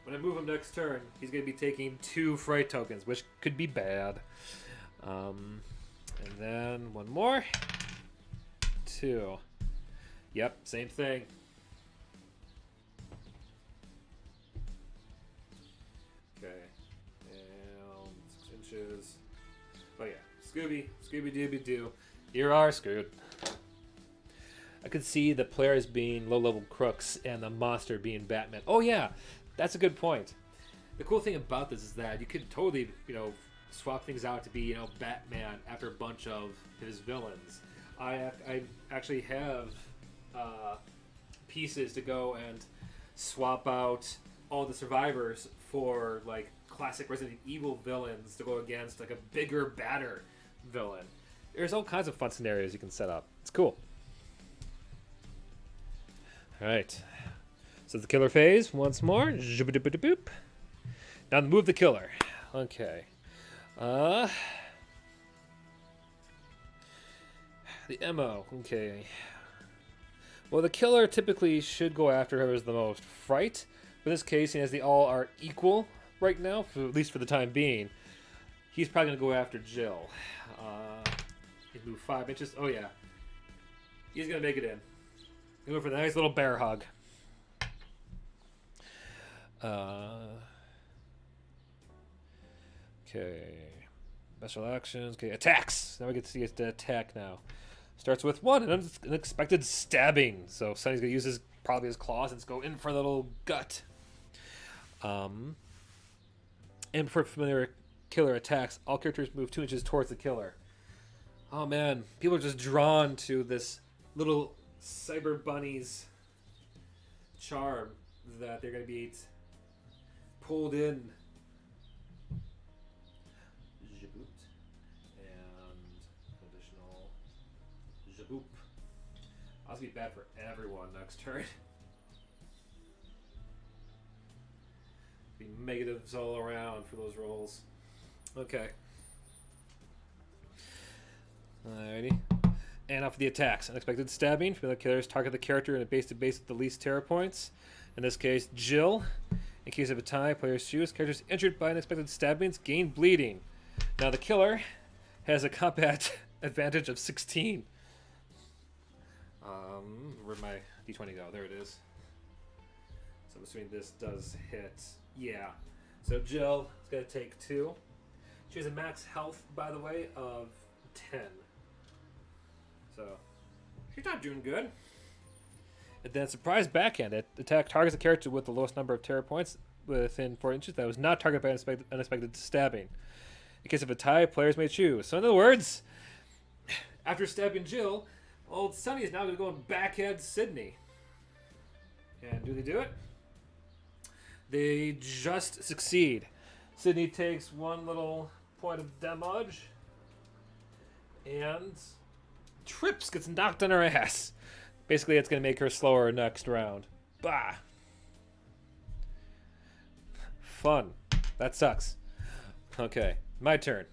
S1: when I move him next turn, he's going to be taking 2 fright tokens, which could be bad. And then one more. 2. Yep, same thing. Okay. And 6 inches. Oh yeah, Scooby-Dooby-Doo. You are screwed. I could see the players being low-level crooks and the monster being Batman. Oh yeah, that's a good point. The cool thing about this is that you could totally, swap things out to be, Batman after a bunch of his villains. I actually have pieces to go and swap out all the survivors for like classic Resident Evil villains to go against like a bigger, badder villain. There's all kinds of fun scenarios you can set up. It's cool. Alright. So the killer phase once more. Boop. Now move the killer. Okay. The MO. Okay. Well, the killer typically should go after whoever's the most fright. But in this case, as they all are equal right now, at least for the time being, he's probably going to go after Jill. He'd move 5 inches. Oh, yeah. He's going to make it in. Go for the nice little bear hug. Okay. Special actions. Okay, attacks. Now we get to see the attack now. Starts with 1, an unexpected stabbing. So Sunny's going to use probably his claws and just go in for the little gut. And for familiar killer attacks, all characters move 2 inches towards the killer. Oh man, people are just drawn to this little cyber bunny's charm that they're going to be pulled in. Jaboot. And additional Jaboop. That's going to be bad for everyone next turn. Be negatives all around for those rolls. Okay. Alrighty. And off the attacks. Unexpected stabbing. For the killers, target the character in a base-to-base with the least terror points. In this case, Jill. In case of a tie, players choose. Characters injured by unexpected stabbings gain bleeding. Now the killer has a combat advantage of 16. Where'd my d20 go? There it is. So I'm assuming this does hit. Yeah. So Jill is going to take 2. She has a max health, by the way, of 10. So she's not doing good. And then surprise backhand. Attack targets the character with the lowest number of terror points within 4 inches that was not targeted by unexpected stabbing. In case of a tie, players may choose. So in other words, after stabbing Jill, old Sunny is now going to go and backhand Sydney. And do they do it? They just succeed. Sydney takes 1 little point of damage. And trips, gets knocked on her ass. Basically, it's going to make her slower next round. Bah! Fun. That sucks. Okay, my turn.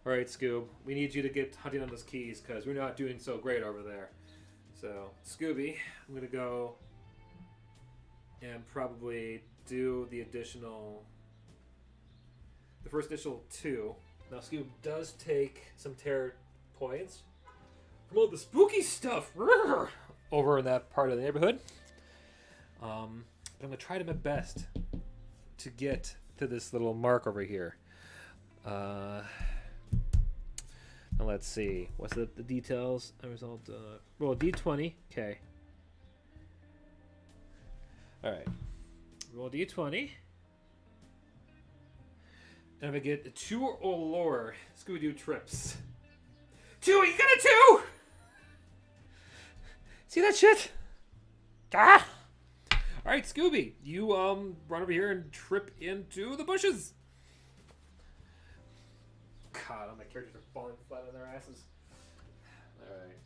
S1: Alright, Scoob, we need you to get hunting on those keys because we're not doing so great over there. So, Scooby, I'm going to go and probably do the first additional 2. Now, Scoob does take some terror points from all the spooky stuff over in that part of the neighborhood. But I'm going to try to my best to get to this little mark over here. Now let's see. What's the details? A result. Roll a d20. Okay. Alright. Roll a d20. And if I get a 2 or lower, Scooby-Doo trips. 2! You got a 2! See that shit? Ah! Alright, Scooby. You run over here and trip into the bushes. God, all my characters are falling flat on their asses. Alright.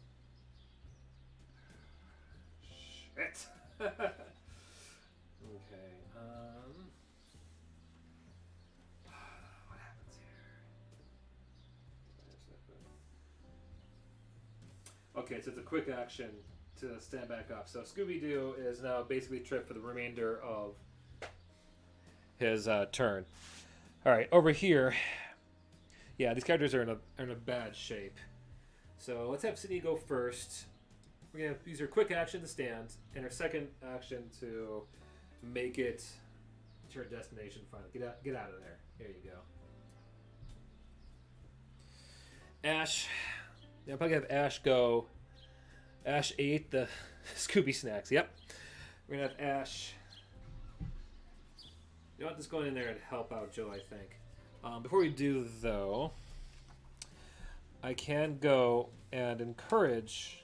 S1: Shit. Okay. What happens here? Okay, so it's a quick action to stand back up. So Scooby-Doo is now basically tripped for the remainder of his turn. Alright, over here. Yeah, these characters are in a bad shape. So let's have Sydney go first. We're going to use her quick action to stand, and her second action to make it to her destination finally. Get out of there. There you go. Ash. Yeah, I'm probably going to have Ash go. Ash ate the Scooby snacks. Yep. We're going to have Ash. You know what? Just going in there and help out Joe, I think. Before we do, though, I can go and encourage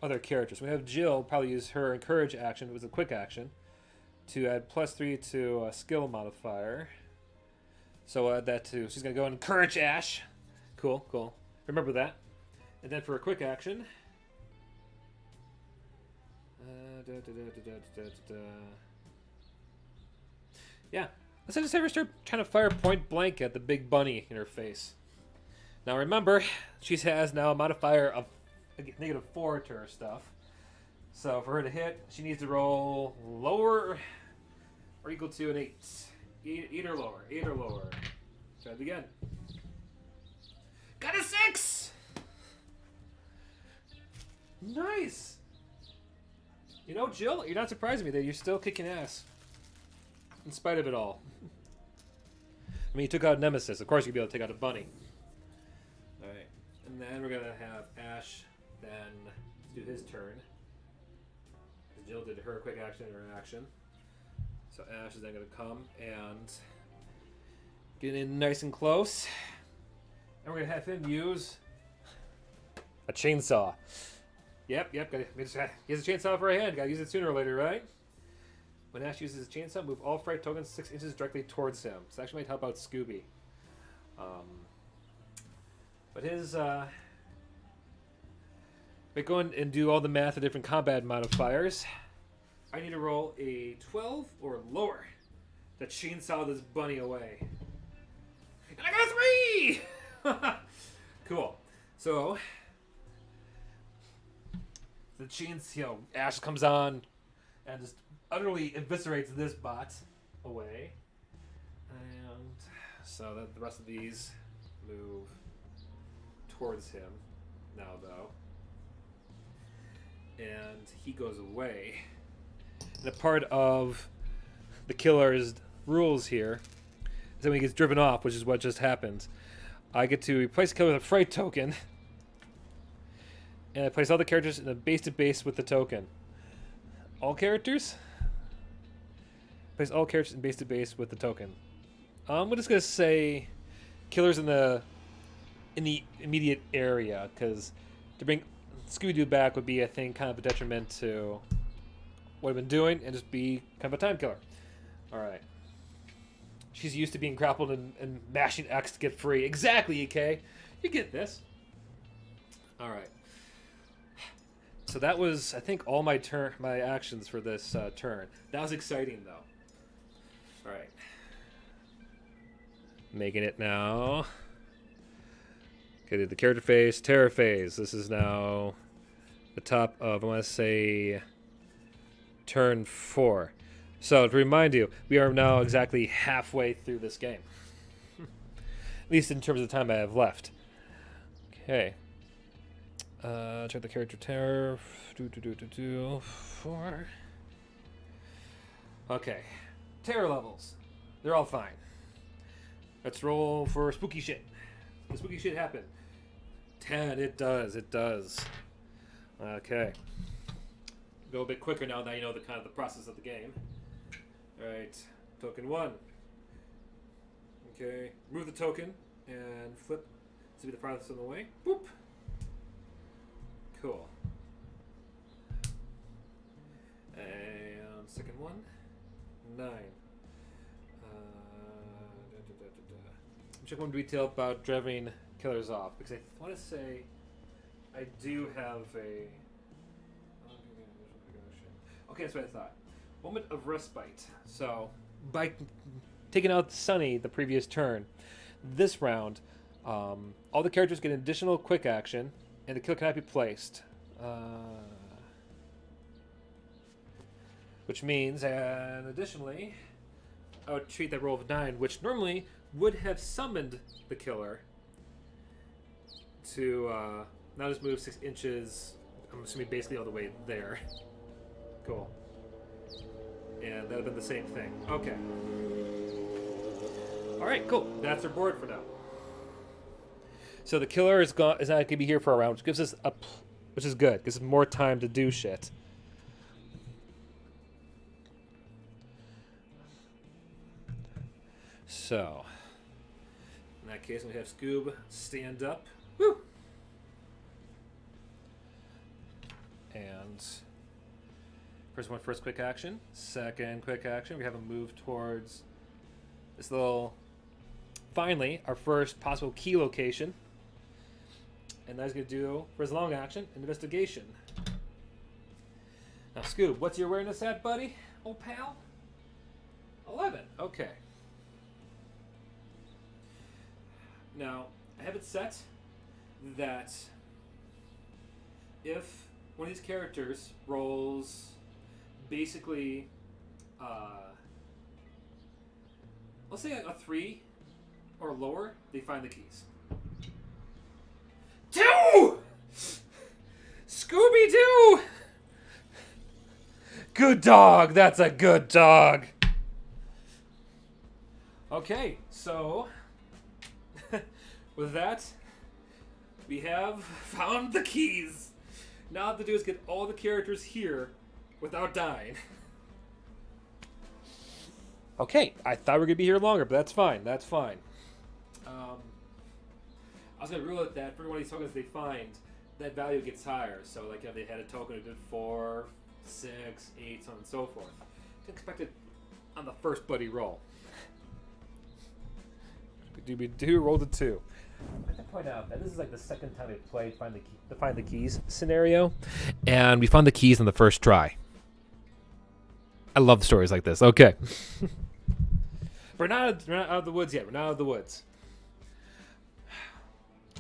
S1: other characters. We have Jill probably use her encourage action. It was a quick action to add +3 to a skill modifier. So we'll add that to. She's going to go and encourage Ash. Cool, cool. Remember that. And then for a quick action. Yeah. Let's just have her start trying to fire point blank at the big bunny in her face. Now remember, she has now a modifier of -4 to her stuff. So for her to hit, she needs to roll lower or equal to an 8. 8 or lower. 8 or lower. Try it again. Got a 6! Nice! You know, Jill, you're not surprising me that you're still kicking ass. In spite of it all. I mean, you took out Nemesis. Of course you'd be able to take out a bunny. Alright. And then we're going to have Ash then do his turn. Jill did her quick action and her action. So Ash is then going to come and get in nice and close. And we're going to have him use a chainsaw. Yep. He has a chainsaw for a hand. Got to use it sooner or later, right? When Ash uses his chainsaw, move all fright tokens 6 inches directly towards him. So that actually might help out Scooby. But his... But go and do all the math of different combat modifiers. I need to roll a 12 or lower to chainsaw this bunny away. And I got a 3! Cool. So... The chainsaw, Ash comes on and just utterly eviscerates this bot away. And so that the rest of these move towards him now, though. And he goes away. And a part of the killer's rules here is that when he gets driven off, which is what just happened, I get to replace the killer with a fright token. And I place all the characters in a base-to-base with the token. All characters? Place all characters in base-to-base with the token. I'm just going to say killers in the immediate area, because to bring Scooby-Doo back would be, I think, kind of a detriment to what I've been doing, and just be kind of a time killer. Alright. She's used to being grappled and mashing X to get free. Exactly, EK. You get this. All right. So that was, I think, all my actions for this turn. That was exciting, though. All right. Making it now. Okay, the character phase, terror phase. This is now the top of, I want to say, turn 4. So to remind you, we are now exactly halfway through this game. At least in terms of the time I have left. Okay. Check the character terror. 4. Okay. Terror levels. They're all fine. Let's roll for spooky shit. The spooky shit happen. 10. It does. It does. Okay. Go a bit quicker now that you know the kind of the process of the game. All right. Token 1. Okay. Remove the token and flip to be the farthest of the way. Boop. Cool. And second one. 9. Check one detail about driving killers off, because I want to say I do have a... Okay, that's what I thought. Moment of respite. So, by taking out Sunny the previous turn, this round, all the characters get an additional quick action, and the kill cannot be placed. Which means, and additionally, I would treat that roll of 9, which normally would have summoned the killer to now just move 6 inches, I'm assuming basically all the way there. Cool. And that would have been the same thing. Okay. Alright, cool. That's our board for now. So the killer is not going to be here for a round, which gives us which is good. Gives us more time to do shit. So, in that case, we have Scoob stand up. Woo! And first quick action. Second quick action, we have him move towards this little, finally, our first possible key location. And that's going to do, for his long action, investigation. Now, Scoob, what's your awareness at, buddy? Old pal? 11. Okay. Now, I have it set that if one of these characters rolls basically, let's say a 3 or lower, they find the keys. 2! Scooby-Doo! Good dog. That's a good dog. Okay, so with that, we have found the keys. Now what to do is get all the characters here without dying. Okay, I thought we were going to be here longer, but that's fine. That's fine. I was going to rule it that for one of these tokens they find, that value gets higher. So, like, if they had a token who did 4, 6, 8, so on and so forth. Didn't expect it on the first buddy roll. We rolled a 2. I have to point out that this is like the second time we played Find the Keys scenario, and we found the keys on the first try. I love stories like this. Okay. We're not out of the woods yet. We're not out of the woods.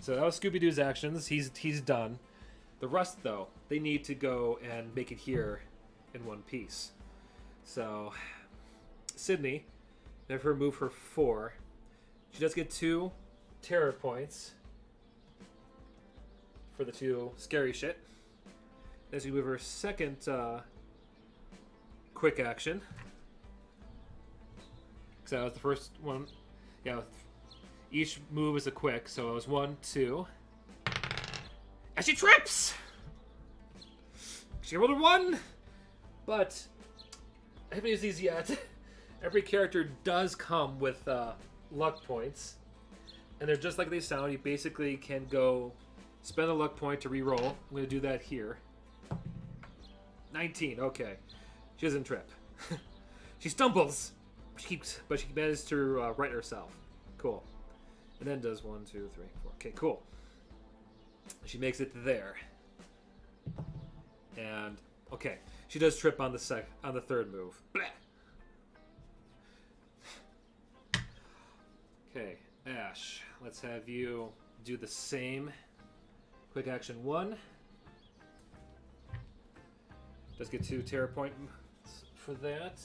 S1: So that was Scooby-Doo's actions. He's done. The rest, though, they need to go and make it here in one piece. So, Sydney, have her move her 4. She does get 2 terror points for the 2 scary shit. As we move her second quick action. So that was the first one. Yeah, each move is a quick, so it was 1, 2. And she trips! She rolled a 1! But I haven't used these yet. Every character does come with luck points. And they're just like they sound. You basically can go spend a luck point to re-roll. I'm going to do that here. 19, okay. She doesn't trip. She stumbles. But she manages to right herself. Cool. And then does 1, 2, 3, 4. Okay, cool. She makes it there. And okay, she does trip on the third move. Blah. Okay, Ash, let's have you do the same. Quick action 1. Does get 2 terror points for that.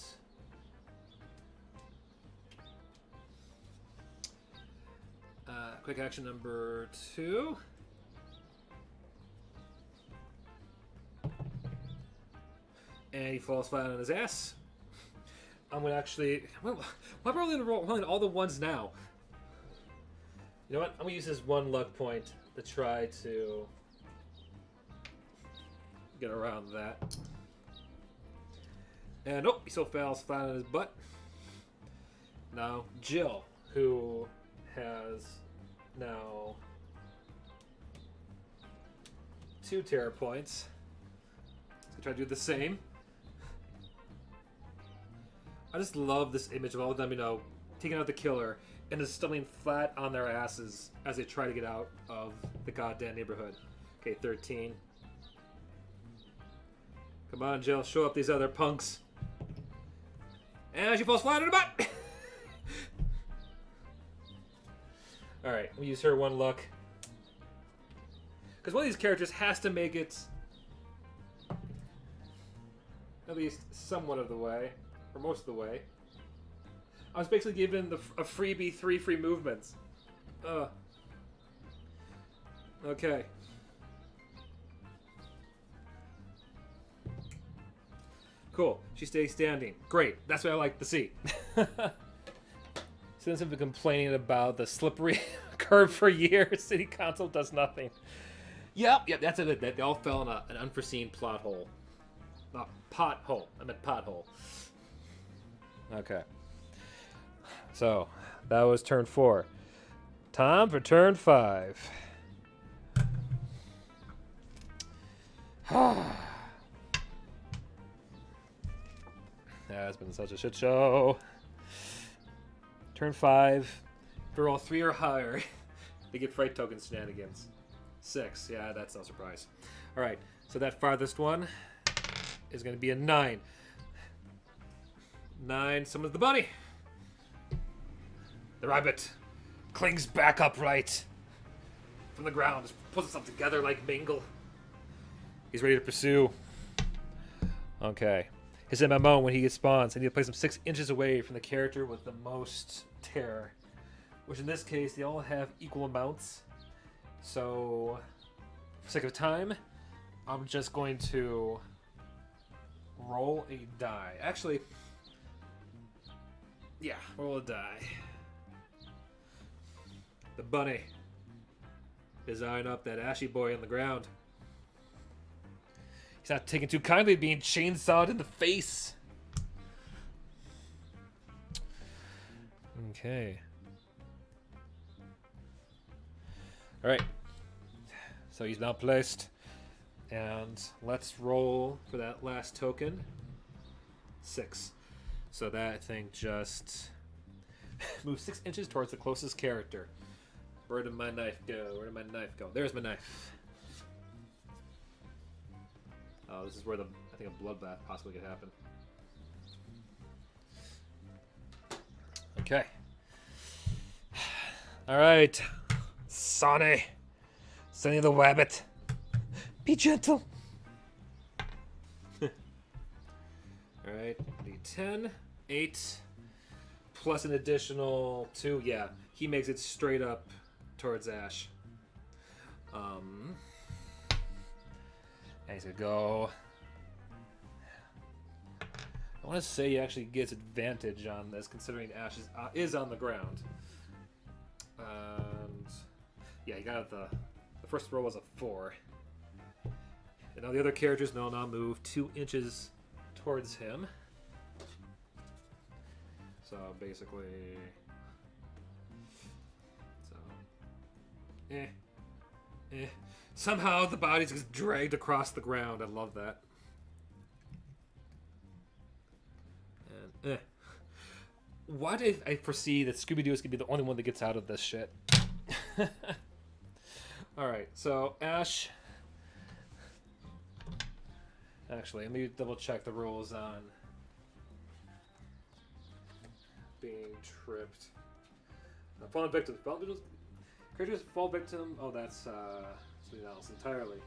S1: Quick action number 2. And he falls flat on his ass. I'm gonna actually. Why am I rolling all the ones now? You know what? I'm gonna use this 1 luck point to try to get around that. And oh, he still falls flat on his butt. Now Jill, who has now 2 terror points. Let's try to do the same. I just love this image of all of them, taking out the killer and just stumbling flat on their asses as they try to get out of the goddamn neighborhood. Okay, 13. Come on, Jill, show up these other punks. And she falls flat on her butt! Alright, we use her 1 luck. Because one of these characters has to make it at least somewhat of the way. Or most of the way. I was basically given a freebie 3 free movements. Okay. Cool. She stays standing. Great. That's what I like to see. Since I've been complaining about the slippery curve for years, City Council does nothing. Yep, that's it. They all fell in an unforeseen plot hole. Not pothole. I meant pothole. Okay. So, that was turn 4. Time for turn 5. It's been such a shit show. Turn 5. If they're all 3 or higher, they get fright token shenanigans. 6. Yeah, that's no surprise. Alright, so that farthest one is going to be a 9. 9 summons the bunny. The rabbit clings back upright from the ground, just pulls itself together like Mingle. He's ready to pursue. Okay. His MMO when he spawns, I need to place him 6 inches away from the character with the most terror. Which in this case, they all have equal amounts. So, for sake of time, I'm just going to roll a die. Actually, yeah, roll a die. The bunny is eyeing up that ashy boy on the ground. He's not taking too kindly to being chainsawed in the face. Okay. Alright. So he's now placed. And let's roll for that last token. 6. So that, I think, just moves 6 inches towards the closest character. Where did my knife go? Where did my knife go? There's my knife. Oh, this is where I think a bloodbath possibly could happen. Okay. Alright. Sonny. Sonny the Wabbit. Be gentle. Alright. D10. 8. Plus an additional 2. Yeah. He makes it straight up towards Ash. And he's gonna go. I want to say he actually gets advantage on this, considering Ash is on the ground. And yeah, he got the first roll was a 4. And now the other characters now move 2 inches towards him. So basically, somehow the bodies get dragged across the ground. I love that. And why do I foresee that Scooby-Doo is going to be the only one that gets out of this shit? Alright, so Ash... Actually, let me double check the rules on being tripped. Fallen victim. Characters fall victim. Oh, that's something else entirely.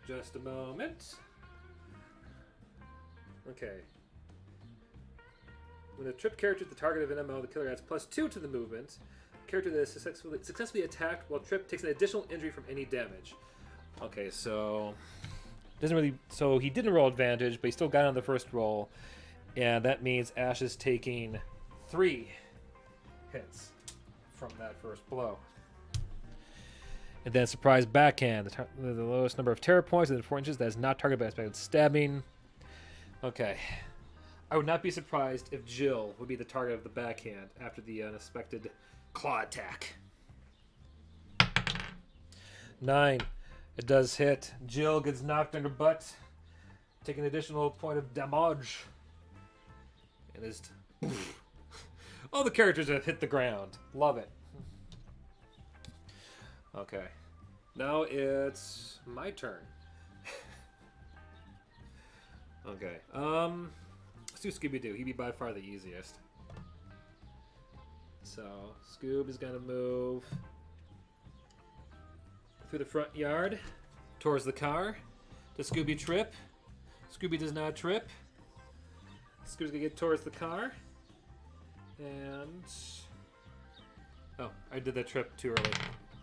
S1: Just a moment. Okay. When a tripped character is the target of an MMO, the killer adds +2 to the movement. The character that is successfully attacked while tripped takes an additional injury from any damage. Okay, so so he didn't roll advantage, but he still got on the first roll, and that means Ash is taking 3 hits from that first blow. And then surprise backhand, the lowest number of terror points within 4 inches that is not targeted by unexpected stabbing. Okay. I would not be surprised if Jill would be the target of the backhand after the unexpected claw attack. 9. It does hit. Jill gets knocked on her butt, taking an additional point of damage. And is all the characters have hit the ground. Love it. Okay. Now it's my turn. Okay. Let's do Scooby-Doo. He'd be by far the easiest. So, Scoob is going to move through the front yard towards the car. Does Scooby trip? Scooby does not trip. Scooby's going to get towards the car. And... oh, I did that trip too early.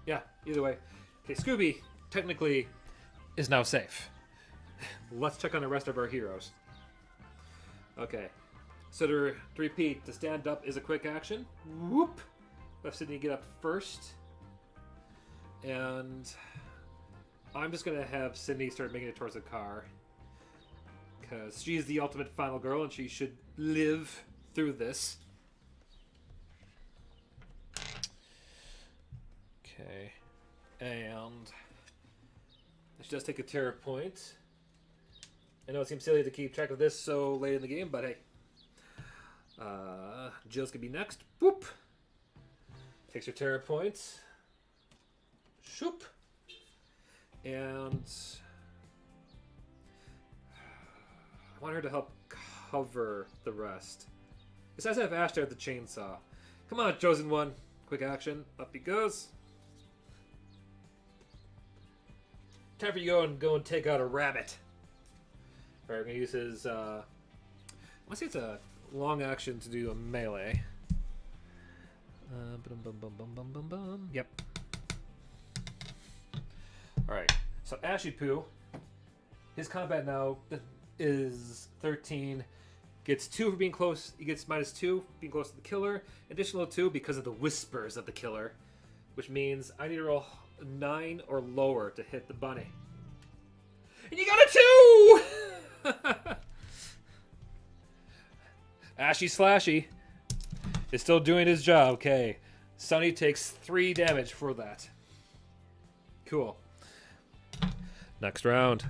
S1: Yeah, either way. Okay, Scooby, technically, is now safe. Let's check on the rest of our heroes. Okay. So to repeat, to stand up is a quick action. Whoop! Left Sydney get up first. And I'm just going to have Sydney start making it towards the car. Because she's the ultimate final girl and she should live through this. Okay. And she does take a terror point. I know it seems silly to keep track of this so late in the game, but hey. Jill's gonna be next. Boop. Takes her terror points. Shoop. And I want her to help cover the rest. Besides, I have Ash there at the chainsaw. Come on, chosen one. Quick action. Up he goes. Time for you to go and take out a rabbit. Alright, we're going to use his... I want to say it's a long action to do a melee. Yep. Alright, so Ashy Poo, his combat now is 13. Gets 2 for being close. He gets -2 for being close to the killer. Additional 2 because of the whispers of the killer. Which means I need to roll 9 or lower to hit the bunny. And you got a 2! Ashy Slashy is still doing his job. Okay. Sunny takes 3 damage for that. Cool. Next round.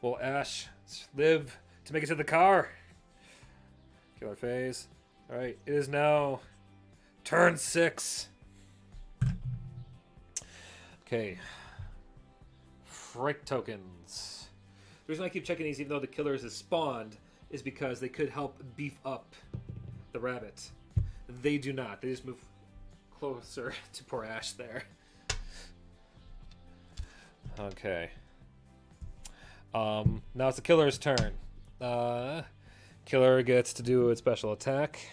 S1: Will Ash live to make it to the car? Killer phase. Alright, it is now turn 6. Okay. Fright tokens. The reason I keep checking these even though the killers is spawned is because they could help beef up the rabbit. They do not. They just move closer to poor Ash there. Okay. Now it's the killer's turn. Killer gets to do its special attack.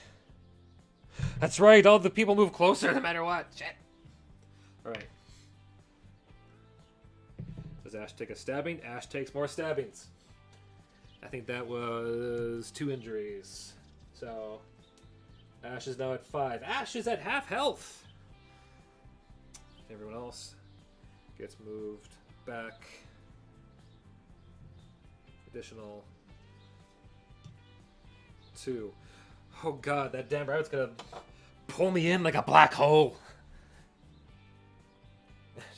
S1: That's right, all the people move closer no matter what. Shit. Alright. Does Ash take a stabbing? Ash takes more stabbings. I think that was 2 injuries. So, Ash is now at 5. Ash is at half health! Everyone else gets moved back. Additional 2. Oh god, that damn rabbit's gonna pull me in like a black hole.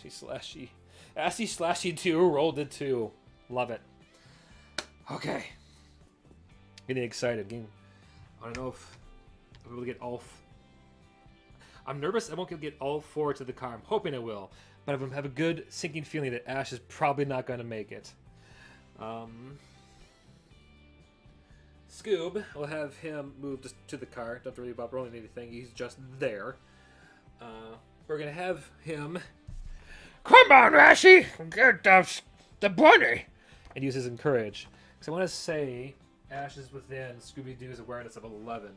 S1: Slashy. Assy Slashy 2 rolled a 2. Love it. Okay. Getting excited. I don't know if I'm able to get all... I'm nervous I won't get all 4 to the car. I'm hoping I will. But I have a good sinking feeling that Ash is probably not going to make it. Scoob, we'll have him move to the car. Don't have to worry about rolling anything. He's just there. We're going to have him... Come on, Ashy! Get the bunny! And use his encourage. Because I want to say Ash is within Scooby-Doo's awareness of 11.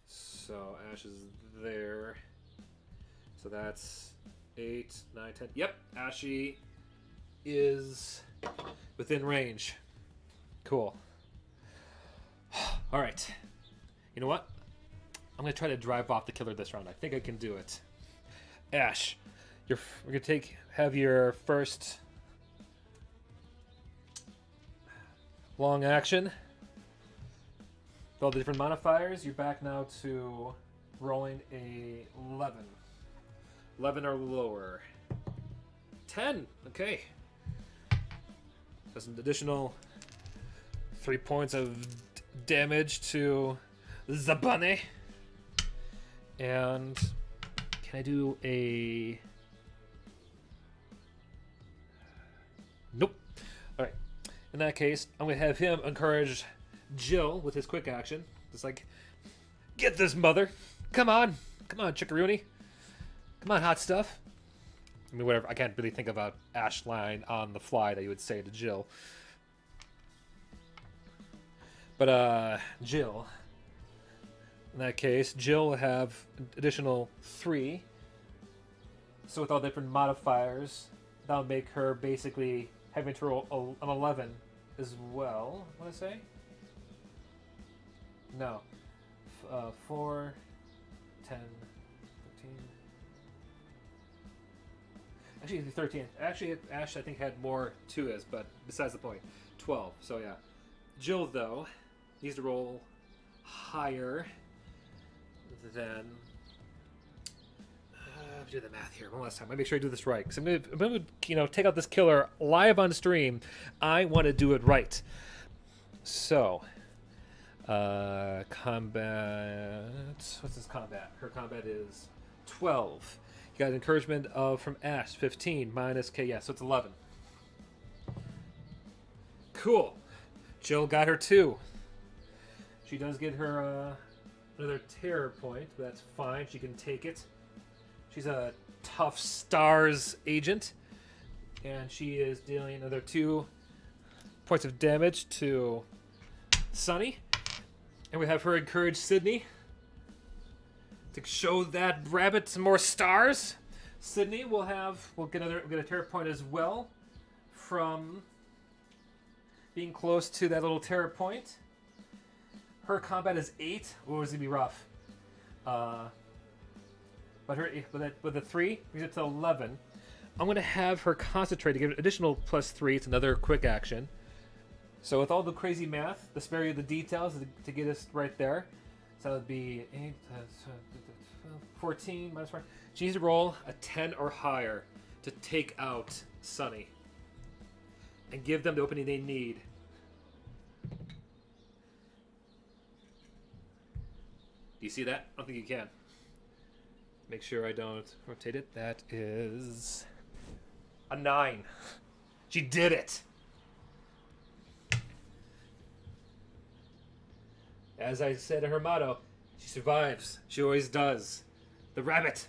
S1: So Ash is there. So that's 8, 9, 10. Yep, Ashy is within range. Cool. Alright. You know what? I'm going to try to drive off the killer this round. I think I can do it. Ash, we're going to have your first long action. With all the different modifiers, you're back now to rolling a 11. 11 or lower. 10. Okay. That's an additional 3 points of damage to the bunny. And can I do a... Nope. All right. In that case, I'm going to have him encourage Jill with his quick action. It's like, get this, mother. Come on. Come on, chickaroony. Come on, hot stuff. I mean, whatever. I can't really think about Ash line on the fly that you would say to Jill. But, Jill... In that case, Jill will have an additional 3. So with all different modifiers, that'll make her basically having to roll an 11 as well. What did I say? No. 4, 10, 13. Actually, the 13th. Actually, Ash, I think, had more to us, but besides the point. 12. So, yeah. Jill, though, needs to roll higher than... do the math here one last time. I make sure I do this right, because I'm gonna take out this killer live on stream. I want to do it right. So, combat. What's his combat? Her combat is 12. You got encouragement from Ash, 15 minus K. Yeah, so it's 11. Cool. Jill got her 2. She does get her another terror point, but that's fine. She can take it. She's a tough stars agent, and she is dealing another 2 points of damage to Sunny. And we have her encourage Sydney to show that rabbit some more stars. Sydney will get a terror point as well from being close to that little terror point. Her combat is 8. Ooh, it's gonna be rough. But with a 3, brings it to 11. I'm going to have her concentrate to give an additional +3. It's another quick action. So with all the crazy math, the spare you the details to get us right there. So that would be 8, 14 minus 4. She needs to roll a 10 or higher to take out Sunny. And give them the opening they need. Do you see that? I don't think you can. Make sure I don't rotate it. That is a 9. She did it. As I said in her motto, she survives. She always does. The rabbit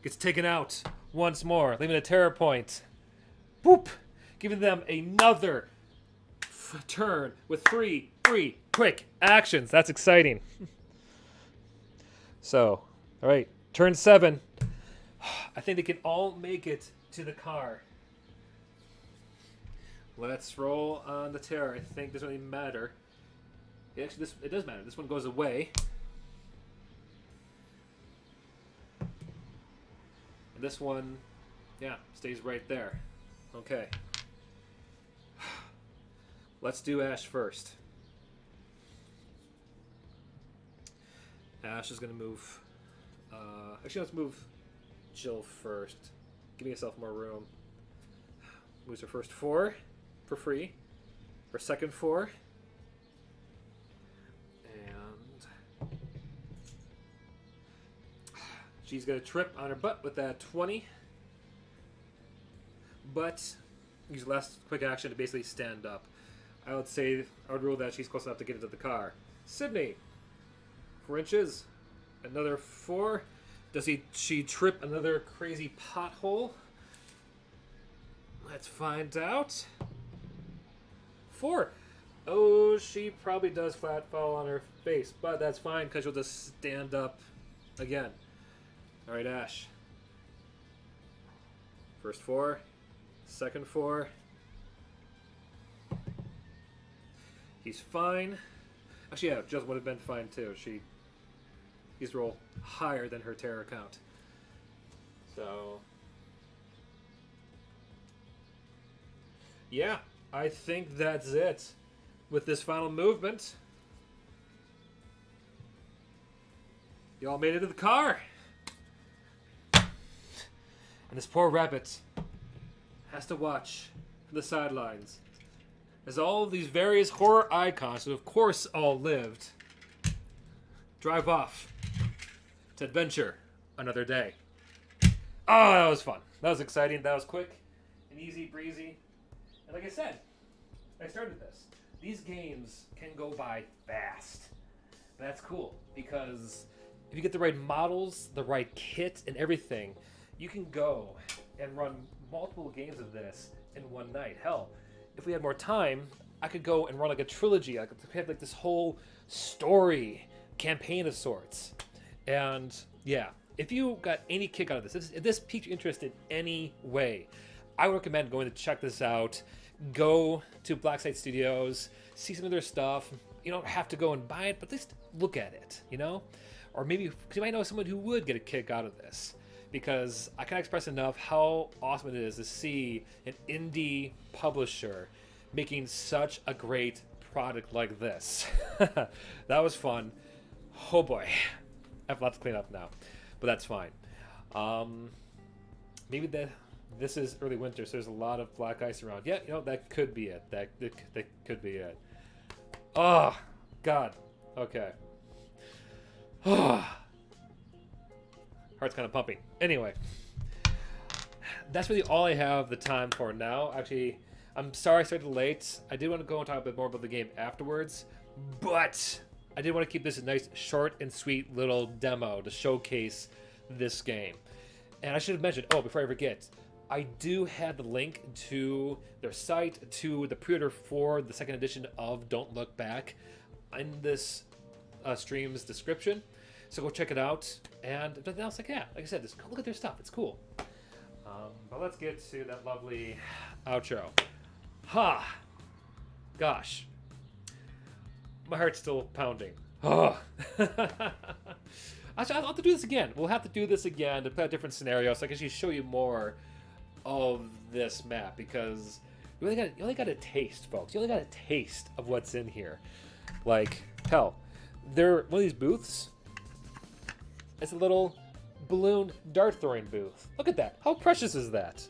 S1: gets taken out once more, leaving a terror point. Boop! Giving them another turn with 3 quick actions. That's exciting. So, all right, turn 7. I think they can all make it to the car. Let's roll on the terror. I think doesn't really matter. Actually, it does matter. This one goes away. And this one, yeah, stays right there. Okay. Let's do Ash first. Ash is going to move. Actually, let's move Jill first. Give yourself more room. Moves her first 4 for free. Her second 4. And she's going to trip on her butt with that 20. But use the last quick action to basically stand up. I would rule that she's close enough to get into the car. Sydney. 4 inches. Another 4. Does she trip another crazy pothole? Let's find out. 4. Oh, she probably does flat fall on her face, but that's fine because she'll just stand up again. All right, Ash. First 4. Second 4. He's fine. Actually, yeah, Jill would have been fine too. He's roll higher than her terror count. So, yeah, I think that's it with this final movement. You all made it to the car. And this poor rabbit has to watch from the sidelines as all of these various horror icons, who of course all lived, drive off to adventure another day. Oh, that was fun. That was exciting. That was quick and easy breezy. And like I said, I started this. These games can go by fast. That's cool because if you get the right models, the right kit, and everything, you can go and run multiple games of this in one night. Hell, if we had more time, I could go and run like a trilogy. I could have like this whole story campaign of sorts. And yeah, if you got any kick out of this, if this piqued your interest in any way, I would recommend going to check this out. Go to Blacksite Studios, see some of their stuff. You don't have to go and buy it, but at least look at it, you know? Or maybe you might know someone who would get a kick out of this. Because I can't express enough how awesome it is to see an indie publisher making such a great product like this. That was fun. Oh boy. I have a lot to clean up now, but that's fine. Maybe this is early winter, so there's a lot of black ice around. Yeah, you know, that could be it. That could be it. Oh, God. Okay. Heart's kind of pumping. Anyway, that's really all I have the time for now. Actually, I'm sorry I started late. I did want to go and talk a bit more about the game afterwards, but I did want to keep this a nice, short and sweet little demo to showcase this game. And I should have mentioned, before I forget, I do have the link to their site, to the pre-order for the second edition of Don't Look Back in this stream's description. So go check it out. And if nothing else, like I said, just go look at their stuff. It's cool. But let's get to that lovely outro. Gosh. My heart's still pounding. I'll have to do this again. We'll have to do this again to play a different scenario so I can actually show you more of this map, because you only got a taste, folks. You only got a taste of what's in here. Like, hell, one of these booths, it's a little balloon dart throwing booth. Look at that. How precious is that?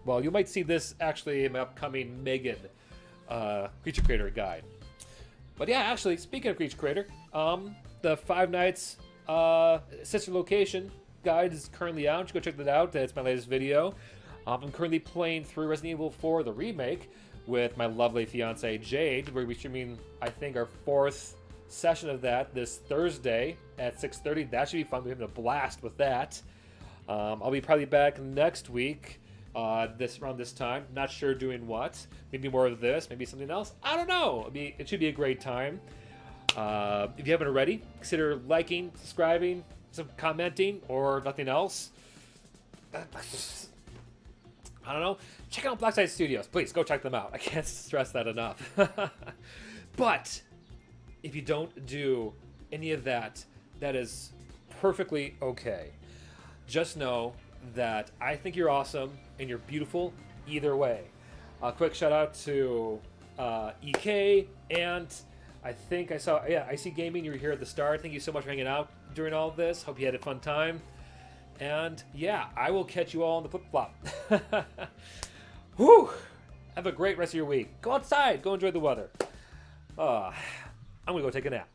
S1: Well, you might see this actually in my upcoming Megan Creature Creator guide. But yeah, actually, speaking of Creature Creator, the 5 Nights Sister Location guide is currently out. You should go check that out. That's my latest video. I'm currently playing through Resident Evil 4, the remake, with my lovely fiance Jade. We're streaming, I think, our 4th session of that this Thursday at 6:30. That should be fun. We're having a blast with that. I'll be probably back next week around this time. Not sure doing what. Maybe more of this. Maybe something else. I don't know. It should be a great time. If you haven't already, consider liking, subscribing, some commenting, or nothing else. I don't know. Check out Blacksite Studios. Please go check them out. I can't stress that enough. But if you don't do any of that, that is perfectly okay. Just know that I think you're awesome and you're beautiful either way. A quick shout out to EK and I think I saw, yeah, I see Gaming, you were here at the start. Thank you so much for hanging out during all of this. Hope you had a fun time. And yeah, I will catch you all on the flip-flop. Whew! Have a great rest of your week. Go outside. Go enjoy the weather. I'm going to go take a nap.